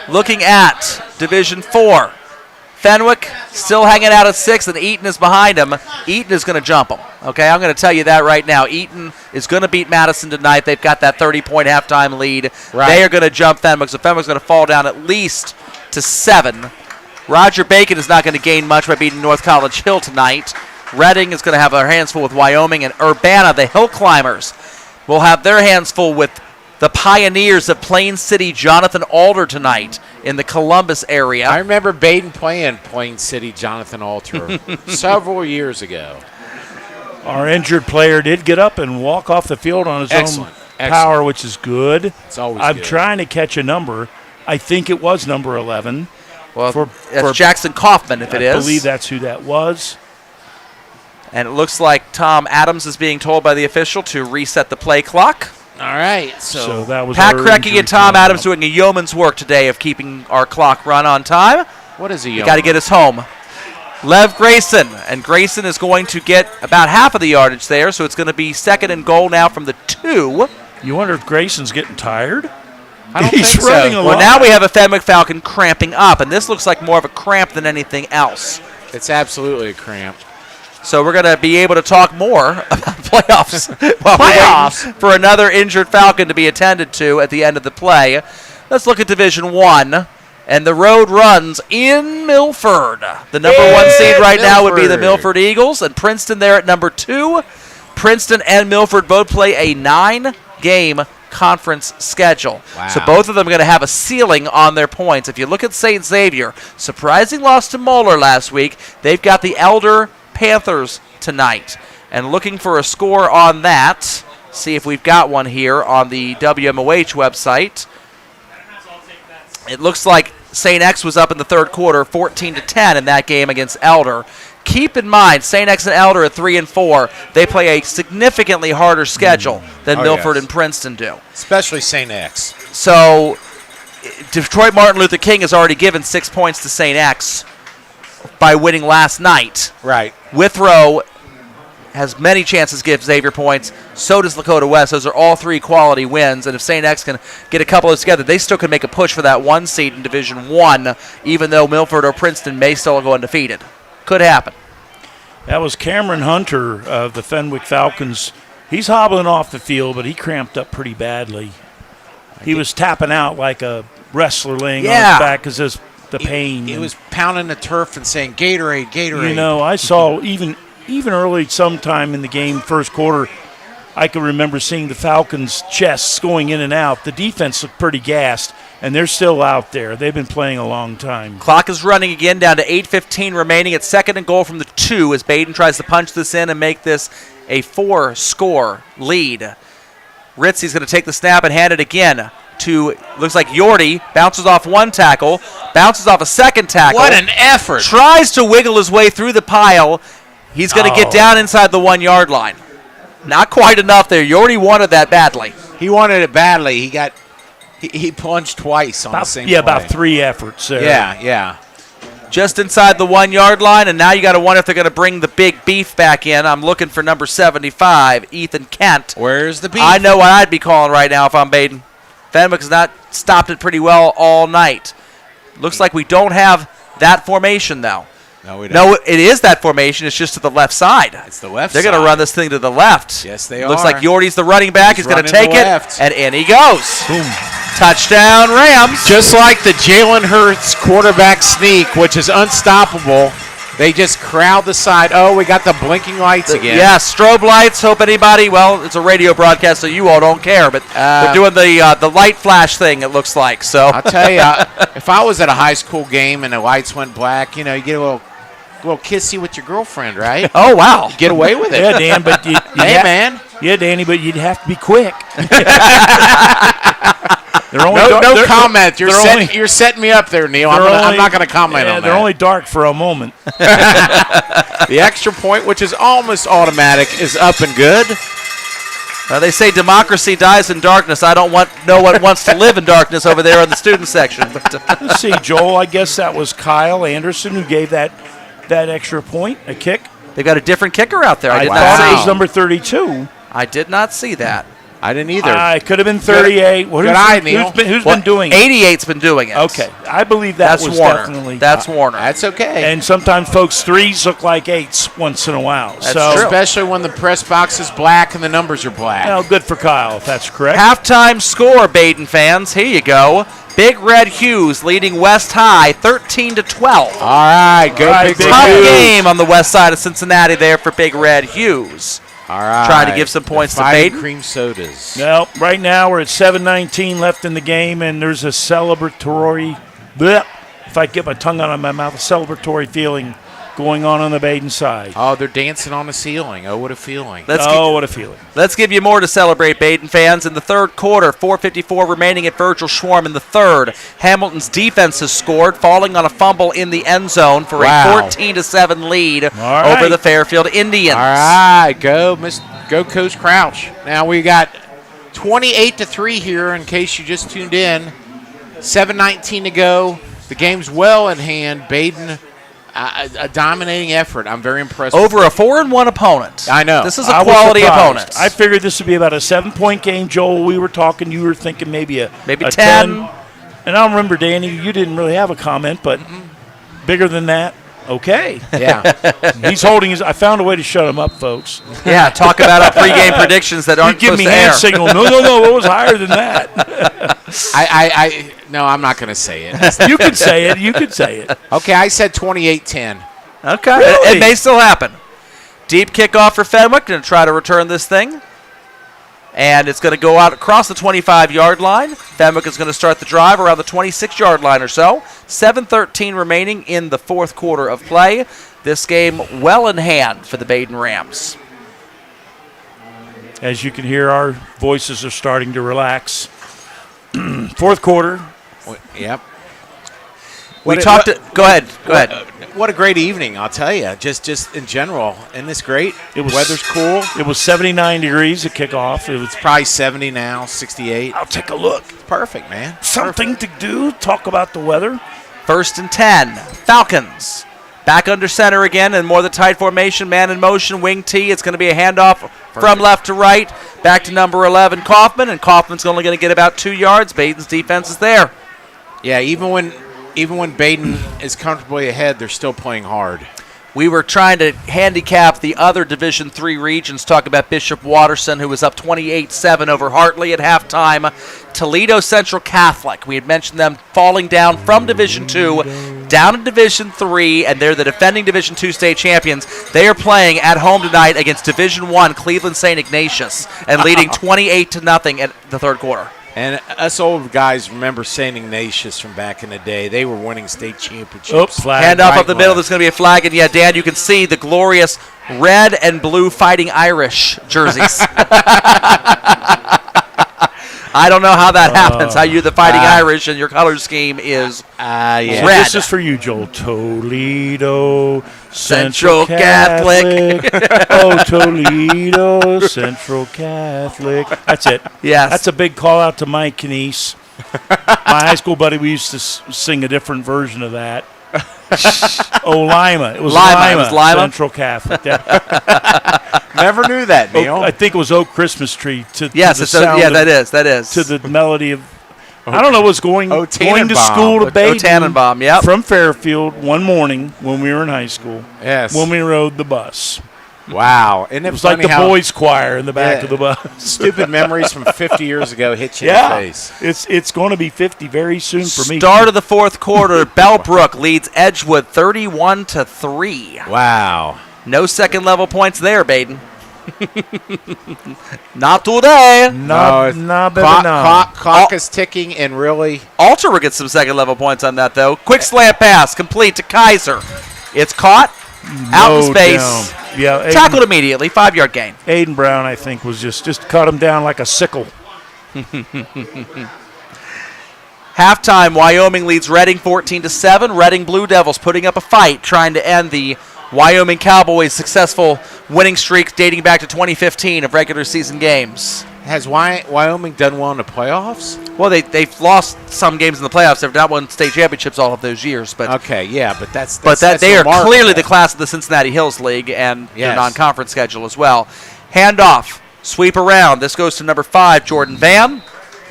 Looking at Division 4, Fenwick still hanging out at 6, and Eaton is behind him. Eaton is going to jump them. Okay, I'm going to tell you that right now. Eaton is going to beat Madison tonight. They've got that 30-point halftime lead. Right. They are going to jump Fenwick, so Fenwick's going to fall down at least to 7. Roger Bacon is not going to gain much by beating North College Hill tonight. Reading is going to have their hands full with Wyoming, and Urbana, the Hill Climbers, will have their hands full with the Pioneers of Plain City, Jonathan Alder, tonight in the Columbus area. I remember Badin playing Plain City, Jonathan Alder, several years ago. Our injured player did get up and walk off the field on his own power, which is good. It's always I'm good. trying to catch a number. I think it was number 11. Well, that's Jackson Kaufman, if it is. I believe that's who that was. And it looks like Tom Adams is being told by the official to reset the play clock. All right, so that was Pat Krecky and Tom Adams doing a yeoman's work today of keeping our clock run on time. What is a yeoman? Got to get us home. Lev Grayson, and Grayson is going to get about half of the yardage there, so it's going to be 2nd and goal now from the 2. You wonder if Grayson's getting tired? I don't He's think running so. a lot. Well, now we have a Fenwick Falcon cramping up, and this looks like more of a cramp than anything else. It's absolutely a cramp. So we're going to be able to talk more about playoffs while we're waiting for another injured Falcon to be attended to at the end of the play. Let's look at Division 1, and the road runs in Milford. The number 1 seed right now would be the Milford Eagles, and Princeton there at number 2. Princeton and Milford both play a 9-game conference schedule. Wow. So both of them are going to have a ceiling on their points. If you look at St. Xavier, surprising loss to Moeller last week. They've got the Elder Panthers tonight. And looking for a score on that, see if we've got one here on the WMOH website. It looks like St. X was up in the third quarter, 14-10 in that game against Elder. Keep in mind, St. X and Elder at 3 and 4. They play a significantly harder schedule than Milford and Princeton do. Especially St. X. So Detroit Martin Luther King has already given 6 points to St. X by winning last night. Right. Withrow has many chances to give Xavier points. So does Lakota West. Those are all 3 quality wins. And if St. X can get a couple of those together, they still can make a push for that 1 seed in Division 1, even though Milford or Princeton may still go undefeated. Could happen. That was Cameron Hunter of the Fenwick Falcons. He's hobbling off the field, but he cramped up pretty badly. He was tapping out like a wrestler laying on his back because his the pain. He was pounding the turf and saying, Gatorade, Gatorade. You know, I saw even early sometime in the game, first quarter, I can remember seeing the Falcons' chests going in and out. The defense looked pretty gassed, and they're still out there. They've been playing a long time. Clock is running again, down to 8:15 remaining. It's 2nd and goal from the 2 as Badin tries to punch this in and make this a 4-score lead. Ritzy's going to take the snap and hand it again to, looks like Yordi, bounces off one tackle, bounces off a second tackle. What an effort. Tries to wiggle his way through the pile. He's going to get down inside the 1-yard line. Not quite enough there. Yordi wanted that badly. He wanted it badly. He plunged twice on the same play. Yeah, about 3 efforts there. Yeah. Just inside the 1-yard line, and now you got to wonder if they're going to bring the big beef back in. I'm looking for number 75, Ethan Kent. Where's the beef? I know what I'd be calling right now if I'm Badin. Fenwick has not stopped it pretty well all night. Looks like we don't have that formation, though. No, we don't. No, it is that formation. It's just to the left side. It's the left They're side. going to run this thing to the left. Yes, they are. Looks like Yordi's the running back. He's going to take it, left. and in he goes. Boom. Touchdown, Rams. Just like the Jalen Hurts quarterback sneak, which is unstoppable, they just crowd the side. Oh, we got the blinking lights again. Yeah, strobe lights. Hope anybody, well, it's a radio broadcast, so you all don't care, but they're doing the light flash thing, it looks like. So I'll tell you, if I was at a high school game and the lights went black, you get a little kissy with your girlfriend, right? Oh, wow. Get away with it. Yeah, Dan, but Hey, man. Yeah, Danny, but you'd have to be quick. No comment. You're setting me up there, Neal. I'm not going to comment on that. They're only dark for a moment. The extra point, which is almost automatic, is up and good. They say democracy dies in darkness. I don't know what wants to live in darkness over there in the student section. But Let's see, Joel, I guess that was Kyle Anderson who gave that extra point, a kick. They've got a different kicker out there. I did thought not it see. was number 32. I did not see that. I didn't either. It could have been 38. Good eye, Neal. Who's been doing it? 88's been doing it. Okay, I believe that's Warner. Definitely. That's Warner. That's okay. And sometimes folks 3s look like 8s once in a while. That's so, true. Especially when the press box is black and the numbers are black. Well, good for Kyle, if that's correct. Halftime score, Badin fans. Here you go. Big Red Hughes leading West High 13-12. All right, go Big Red Tough Hughes. game on the west side of Cincinnati there for Big Red Hughes. All right. Trying to give some points to Badin. Cream sodas. No, right now we're at 7:19 left in the game, and there's a celebratory, if I get my tongue out of my mouth, a celebratory feeling going on the Badin side. Oh, they're dancing on the ceiling. Oh, what a feeling. What a feeling. Let's give you more to celebrate, Badin fans. In the third quarter, 4:54 remaining at Virgil Schwarm in the third. Hamilton's defense has scored, falling on a fumble in the end zone for a 14-7 lead over the Fairfield Indians. All right, go Coach Crouch. Now we got 28-3 here in case you just tuned in. 7:19 to go. The game's well in hand. Badin, a dominating effort. I'm very impressed. Over a 4-1 opponent. I know. This is a quality opponent. I figured this would be about a 7-point game, Joel. We were talking. You were thinking maybe a 10. And I remember, Danny, you didn't really have a comment, but bigger than that. Okay. Yeah. He's holding his. I found a way to shut him up, folks. Yeah, talk about our pregame predictions that aren't give me supposed to hand air. signal. No, it was higher than that. No, I'm not going to say it. You can say it. You can say it. Okay, I said 28-10. Okay. Really? It may still happen. Deep kickoff for Fenwick. Going to try to return this thing. And it's going to go out across the 25-yard line. Fenwick is going to start the drive around the 26-yard line or so. 7:13 remaining in the fourth quarter of play. This game well in hand for the Badin Rams. As you can hear, our voices are starting to relax. Fourth quarter. Yep. Go ahead. What a great evening, I'll tell you. Just in general, isn't this great? Weather's cool. It was 79 degrees at kickoff. It was Probably 70 now, 68. I'll take a look. Perfect, man. Something to do. Talk about the weather. 1st and 10. Falcons. Back under center again, and more the tight formation, man in motion, wing T. It's going to be a handoff from left to right. Back to number 11, Kaufman, and Kaufman's only going to get about 2 yards. Badin's defense is there. Yeah, even when Badin is comfortably ahead, they're still playing hard. We were trying to handicap the other Division III regions, talking about Bishop Watterson, who was up 28-7 over Hartley at halftime. Toledo Central Catholic, we had mentioned them falling down from Division II down to Division III, and they're the defending Division II state champions. They are playing at home tonight against Division I Cleveland St. Ignatius and leading 28-0 at the third quarter. And us old guys remember St. Ignatius from back in the day. They were winning state championships. Hand up the middle. There's going to be a flag. And, yeah, Dan, you can see the glorious red and blue Fighting Irish jerseys. I don't know how that happens, how you're the Fighting Irish and your color scheme is yeah. red. This is for you, Joel. Toledo Central Catholic. Oh, Toledo Central Catholic. That's it. Yes. That's a big call out to Mike Kinese. My high school buddy, we used to sing a different version of that. Lima. It was Lima. Central Catholic. Never knew that, Neal. I think it was Oak Christmas Tree. Yes, that is. To the melody of, I don't know, was going to school to Badin. Tannenbaum, yep. From Fairfield one morning when we were in high school. Yes. When we rode the bus. Wow. And it was like the boys' choir in the back of the bus. Stupid memories from 50 years ago hit you in the face. It's going to be 50 very soon for me. Start of the fourth quarter, Bellbrook leads Edgewood 31-3. Wow. No second level points there, Badin. Not today. Clock is ticking, and really. Alter will get some second level points on that, though. Quick slant pass, complete to Kaiser. It's caught, out in space. Down. Yeah, tackled immediately, 5-yard gain. Aiden Brown, I think, was just cut him down like a sickle. Halftime, Wyoming leads Reading 14-7. Reading Blue Devils putting up a fight, trying to end the Wyoming Cowboys' successful winning streak dating back to 2015 of regular season games. Has Wyoming done well in the playoffs? Well, they've lost some games in the playoffs. They've not won state championships all of those years. But okay, yeah, but that's they are clearly the class of the Cincinnati Hills League and their non-conference schedule as well. Handoff, sweep around. This goes to number 5, Jordan Van.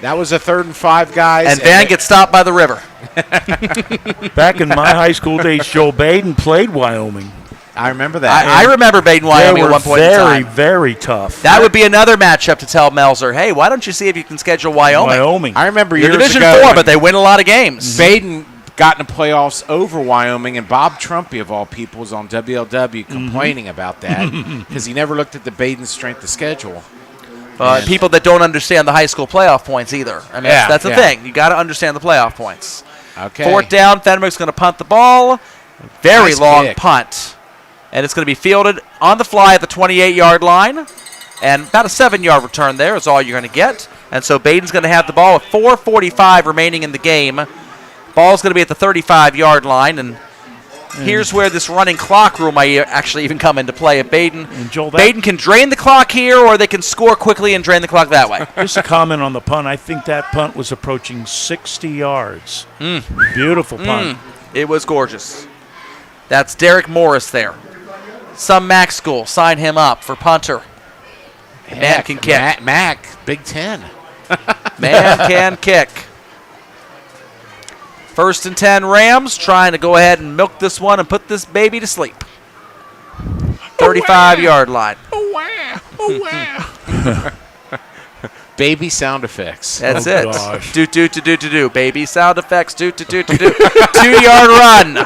That was a 3rd and 5, guys. And Van gets stopped by the river. Back in my high school days, Joe Badin played Wyoming. I remember that. I remember Badin, Wyoming at one point in time. Very, very tough. That would be another matchup to tell Melzer, hey, why don't you see if you can schedule Wyoming? I remember You're years Division ago. 4, but they win a lot of games. Badin got in the playoffs over Wyoming, and Bob Trumpy, of all people, was on WLW complaining about that because he never looked at the Badin strength of schedule. People that don't understand the high school playoff points either. I mean, that's the thing. You got to understand the playoff points. Okay. 4th down, Fenwick's going to punt the ball. Very Nice long kick. punt. And it's going to be fielded on the fly at the 28-yard line. And about a 7-yard return there is all you're going to get. And so Badin's going to have the ball with 4:45 remaining in the game. Ball's going to be at the 35-yard line. And here's where this running clock rule might actually even come into play. If Badin can drain the clock here, or they can score quickly and drain the clock that way. Just a comment on the punt. I think that punt was approaching 60 yards. Beautiful punt. It was gorgeous. That's Derek Morris there. Some Mac school, sign him up for punter. Man can kick. Mac, Big Ten. Man can kick. 1st and 10 Rams trying to go ahead and milk this one and put this baby to sleep. 35-yard line. Oh, wow. Oh, wow. Baby sound effects. That's Oh, it. gosh. Do. Baby sound effects. Do. 2-yard run.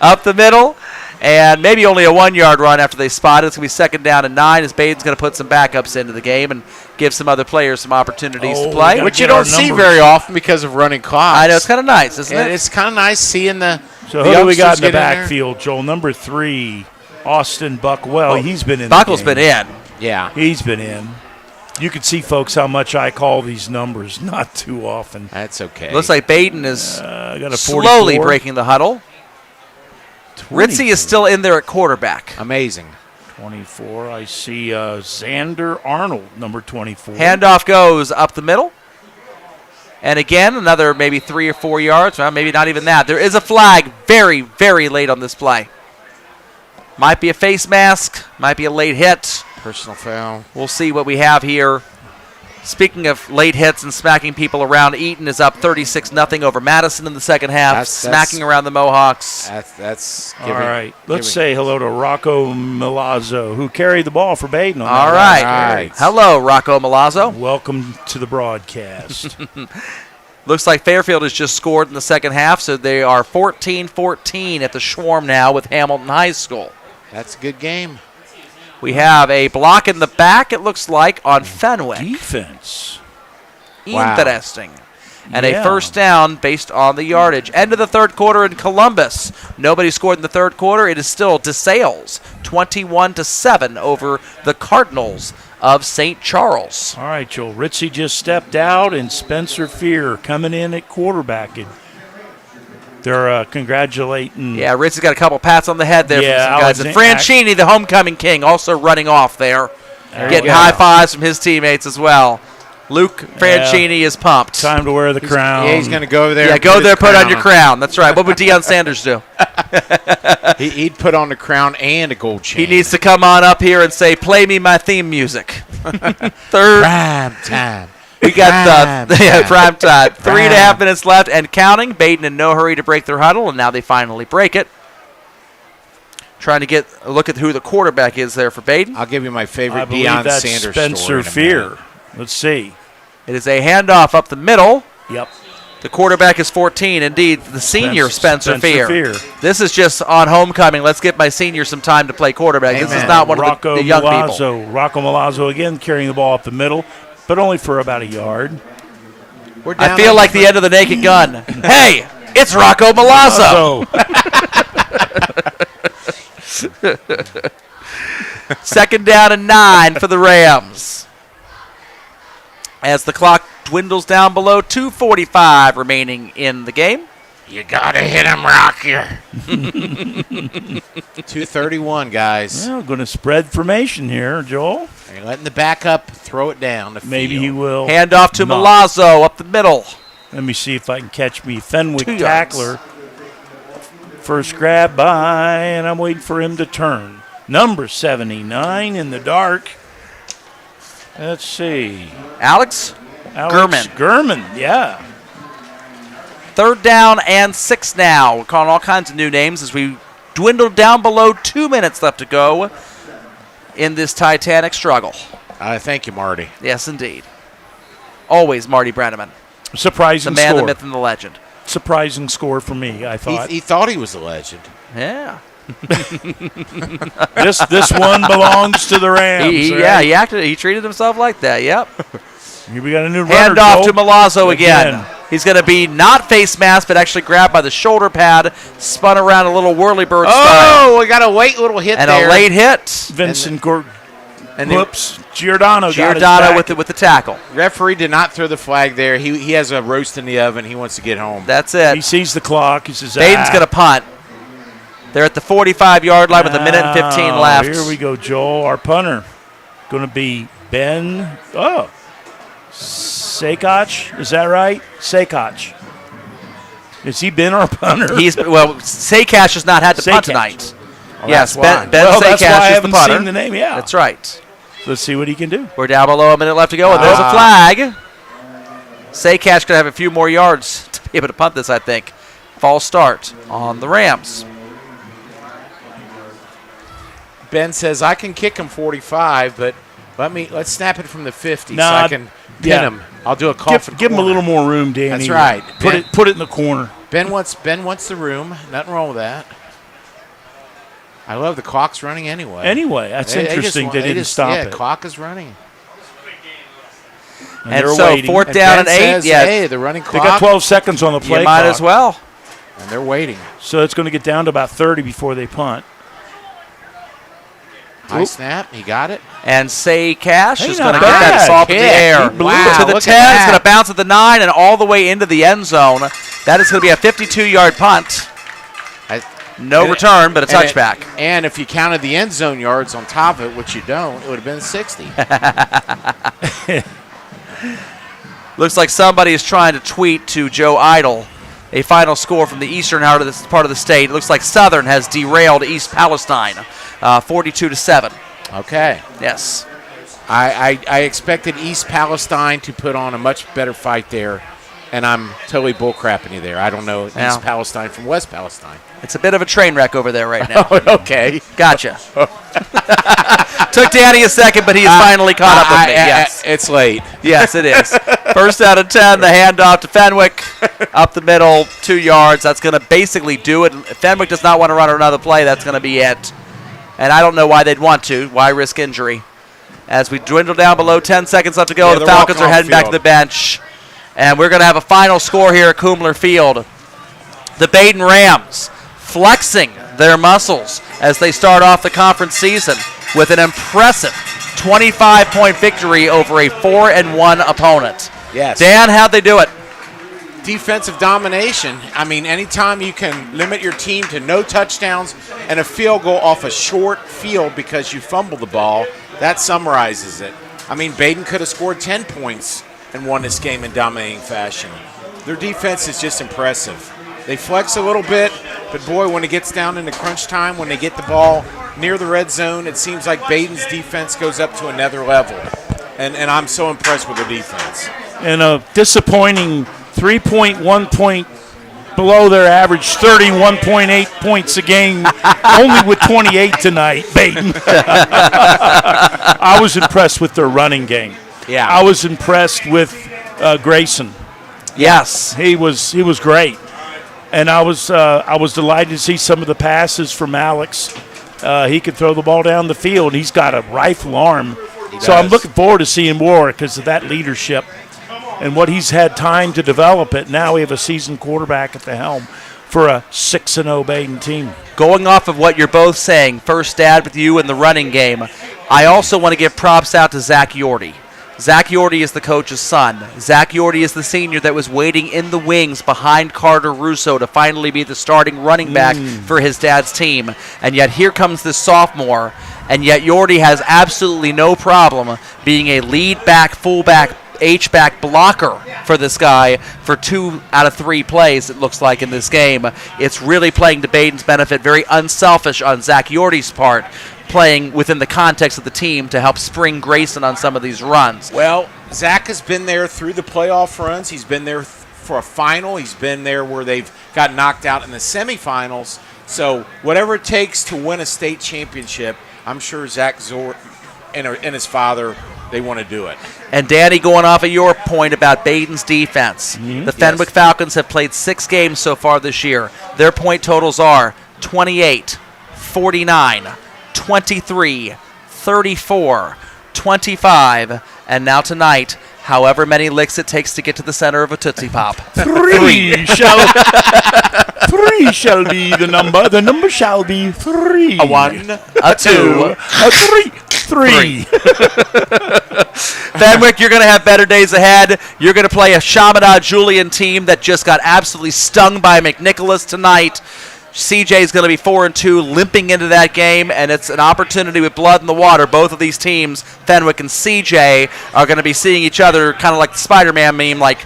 Up the middle. And maybe only a 1-yard run after they spot it. It's going to be 2nd down and 9 as Badin's going to put some backups into the game and give some other players some opportunities to play. Which you don't see very often because of running clocks. I know. It's kind of nice, isn't it? It's kind of nice seeing the So who do we got in the youngsters get in there. backfield, Joel? Number 3, Austin Buckwell. He's been in Buckle's the game. been in. Yeah. He's been in. You can see, folks, how much I call these numbers. Not too often. That's okay. Looks like Badin is Got a slowly 44. breaking the huddle. Ritzy is still in there at quarterback. Amazing. 24. I see Xander Arnold, number 24. Handoff goes up the middle. And again, another maybe 3 or 4 yards. Well, maybe not even that. There is a flag very, very late on this play. Might be a face mask. Might be a late hit. Personal foul. We'll see what we have here Speaking of late hits and smacking people around, Eaton is up 36-0 over Madison in the second half, smacking around the Mohawks. That's all right. Let's say hello to Rocco Milazzo, who carried the ball for Badin. All right. Hello, Rocco Milazzo. Welcome to the broadcast. Looks like Fairfield has just scored in the second half, so they are 14-14 at the Schwarm now with Hamilton High School. That's a good game. We have a block in the back, it looks like, on Fenwick. Defense. Interesting. And a first down based on the yardage. End of the third quarter in Columbus. Nobody scored in the third quarter. It is still DeSales, 21-7 over the Cardinals of St. Charles. All right, Joel. Ritzy just stepped out, and Spencer Fear coming in at quarterback. They're congratulating. Yeah, Ritzy's got a couple pats on the head there from some guys. And Franchini, the homecoming king, also running off there. Getting high fives from his teammates as well. Luke Franchini is pumped. Time to wear the crown. Yeah, he's going to go over there. Yeah, go there, put on your crown. That's right. What would Deion Sanders do? He'd put on the crown and a gold chain. He needs to come on up here and say, play me my theme music. Third. Prime time. We got prime time. 3.5 minutes left and counting. Badin in no hurry to break their huddle, and now they finally break it. Trying to get a look at who the quarterback is there for Badin. I'll give you my favorite Deion Deion Sanders Spencer Fear. Let's see. It is a handoff up the middle. Yep. The quarterback is 14. Indeed, the senior Spencer Fear. This is just on homecoming. Let's give my senior some time to play quarterback. Amen. This is not one of the young people. Rocco Milazzo again carrying the ball up the middle, but only for about a yard. I feel like the end of the Naked Gun. Hey, it's Rocco Milazzo. Second down and 9 for the Rams. As the clock dwindles down below 2:45 remaining in the game. You got to hit him, Rocker. 2:31, guys. Well, going to spread formation here, Joel. You're letting the backup throw it down. Maybe he will. Handoff to Milazzo up the middle. Let me see if I can catch me Fenwick tackler. First grab by, and I'm waiting for him to turn. Number 79 in the dark. Let's see. Alex Gurman, yeah. Third down and 6 now. We're calling all kinds of new names as we dwindle down below 2 minutes left to go in this Titanic struggle. Thank you, Marty. Yes, indeed. Always Marty Brenneman. Surprising the man, score. the myth, and the legend. Surprising score for me, I thought. He thought he was a legend. Yeah. This one belongs to the Rams. He treated himself like that. Yep. Here we got a new runner. Handoff to Milazzo again. He's going to be not face mask, but actually grabbed by the shoulder pad, spun around a little whirly bird style. We got a late little hit and there. And a late hit. Vincent Giordano with the tackle. Referee did not throw the flag there. He has a roast in the oven. He wants to get home. That's it. He sees the clock. He says, Baden's going to punt. They're at the 45-yard line with a minute and 15 left. Here we go, Joel. Our punter going to be Ben. Sakach. Is that right? Sakach. Has he been our punter? Sakach has not had to punt tonight. Yes, Ben Sakach is the punter. I haven't seen the name. Yeah, that's right. Let's see what he can do. We're down below a minute left to go, and there's a flag. Sakach going to have a few more yards to be able to punt this, I think. False start on the Rams. Ben says, I can kick him 45, but let's snap it from the 50 so I can pin him. I'll do a call for the Give him a little more room, Danny. That's right. Put it in the corner. Ben wants the room. Nothing wrong with that. I love the clock's running anyway. That's interesting. They didn't stop it. Yeah, clock is running. And so waiting. Fourth down and 8. Says, hey, the running clock. They got 12 seconds on the play clock. Might as well. And they're waiting. So it's going to get down to about 30 before they punt. High snap. He got it. And Sakach is going to get bad. that ball in the air. Wow, to the 10. It's going to bounce at the 9 and all the way into the end zone. That is going to be a 52-yard punt. No return, but a touchback. And if you counted the end zone yards on top of it, which you don't, it would have been 60. Looks like somebody is trying to tweet to Joe Idle a final score from the eastern part of the state. It looks like Southern has derailed East Palestine, 42-7. Okay. Yes. I expected East Palestine to put on a much better fight there, and I'm totally bullcrapping you there. I don't know East Palestine from West Palestine. It's a bit of a train wreck over there right now. Oh, okay. Gotcha. Took Danny a second, but he's finally caught up with me. Yes. It's late. Yes, it is. First out of 10, the handoff to Fenwick. Up the middle, 2 yards. That's going to basically do it. If Fenwick does not want to run another play, that's going to be it. And I don't know why they'd want to. Why risk injury? As we dwindle down below 10 seconds left to go, the Falcons are heading back to the bench. And we're going to have a final score here at Kumler Field. The Badin Rams flexing their muscles as they start off the conference season with an impressive 25-point victory over a 4-1 opponent. Yes. Dan, how'd they do it? Defensive domination. I mean, anytime you can limit your team to no touchdowns and a field goal off a short field because you fumbled the ball, that summarizes it. I mean, Badin could have scored 10 points and won this game in dominating fashion. Their defense is just impressive. They flex a little bit, but boy, when it gets down into crunch time, when they get the ball near the red zone, it seems like Badin's defense goes up to another level. And I'm so impressed with their defense. And a disappointing 3.1 point below their average, 31.8 points a game, only with 28 tonight, Badin. I was impressed with their running game. Yeah. I was impressed with Grayson. Yes. He was great. And I was delighted to see some of the passes from Alex. He could throw the ball down the field. He's got a rifle arm. So I'm looking forward to seeing more because of that leadership and what he's had time to develop it. Now we have a seasoned quarterback at the helm for a 6-0 Badin team. Going off of what you're both saying, first Dad with you in the running game, I also want to give props out to Zach Yorty. Zach Yorty is the coach's son. Zach Yorty is the senior that was waiting in the wings behind Carter Russo to finally be the starting running back for his dad's team. And yet here comes this sophomore, and yet Yorty has absolutely no problem being a lead back, fullback, H-back blocker for this guy for 2 out of 3 plays, it looks like, in this game. It's really playing to Badin's benefit, very unselfish on Zach Yorty's part, playing within the context of the team to help spring Grayson on some of these runs. Well, Zach has been there through the playoff runs. He's been there for a final. He's been there where they've got knocked out in the semifinals. So whatever it takes to win a state championship, I'm sure Zach Zor and his father, they want to do it. And Danny, going off of your point about Badin's defense, the Fenwick Falcons have played 6 games so far this year. Their point totals are 28, 49, 23, 34, 25, and now tonight, however many licks it takes to get to the center of a Tootsie Pop. 3 shall be the number. The number shall be 3. A 1, a 2, a 3. 3. Fenwick, you're going to have better days ahead. You're going to play a Chaminade Julian team that just got absolutely stung by McNicholas tonight. CJ is going to be 4-2, limping into that game, and it's an opportunity with blood in the water. Both of these teams, Fenwick and CJ, are going to be seeing each other kind of like the Spider-Man meme, like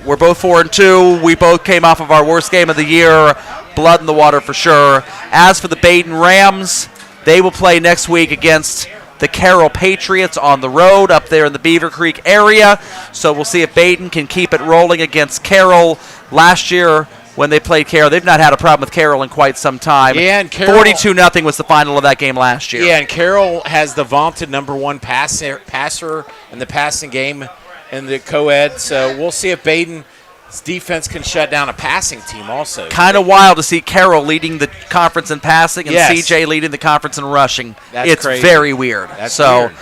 we're both 4-2. We both came off of our worst game of the year. Blood in the water for sure. As for the Badin Rams, they will play next week against the Carroll Patriots on the road up there in the Beaver Creek area. So we'll see if Badin can keep it rolling against Carroll. Last year, when they played Carroll, they've not had a problem with Carroll in quite some time. Yeah, and Carroll, 42-0 was the final of that game last year. Yeah, and Carroll has the vaunted #1 passer in the passing game in the co-ed. So we'll see if Badin's defense can shut down a passing team also. Kind of wild to see Carroll leading the conference in passing and CJ leading the conference in rushing. It's crazy. Very weird. That's weird.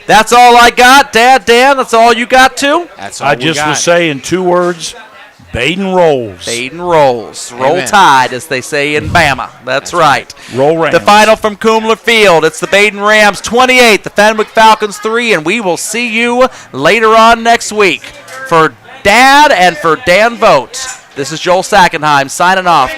That's all I got. Dan, that's all you got too? That's all I just will say in 2 words, Badin rolls. Badin rolls. Roll Amen. Tide, as they say in Bama. That's right. Roll Rams. The final from Kumler Field. It's the Badin Rams 28, the Fenwick Falcons 3, and we will see you later on next week. For Dad and for Dan Vogt, this is Joel Sackenheim signing off.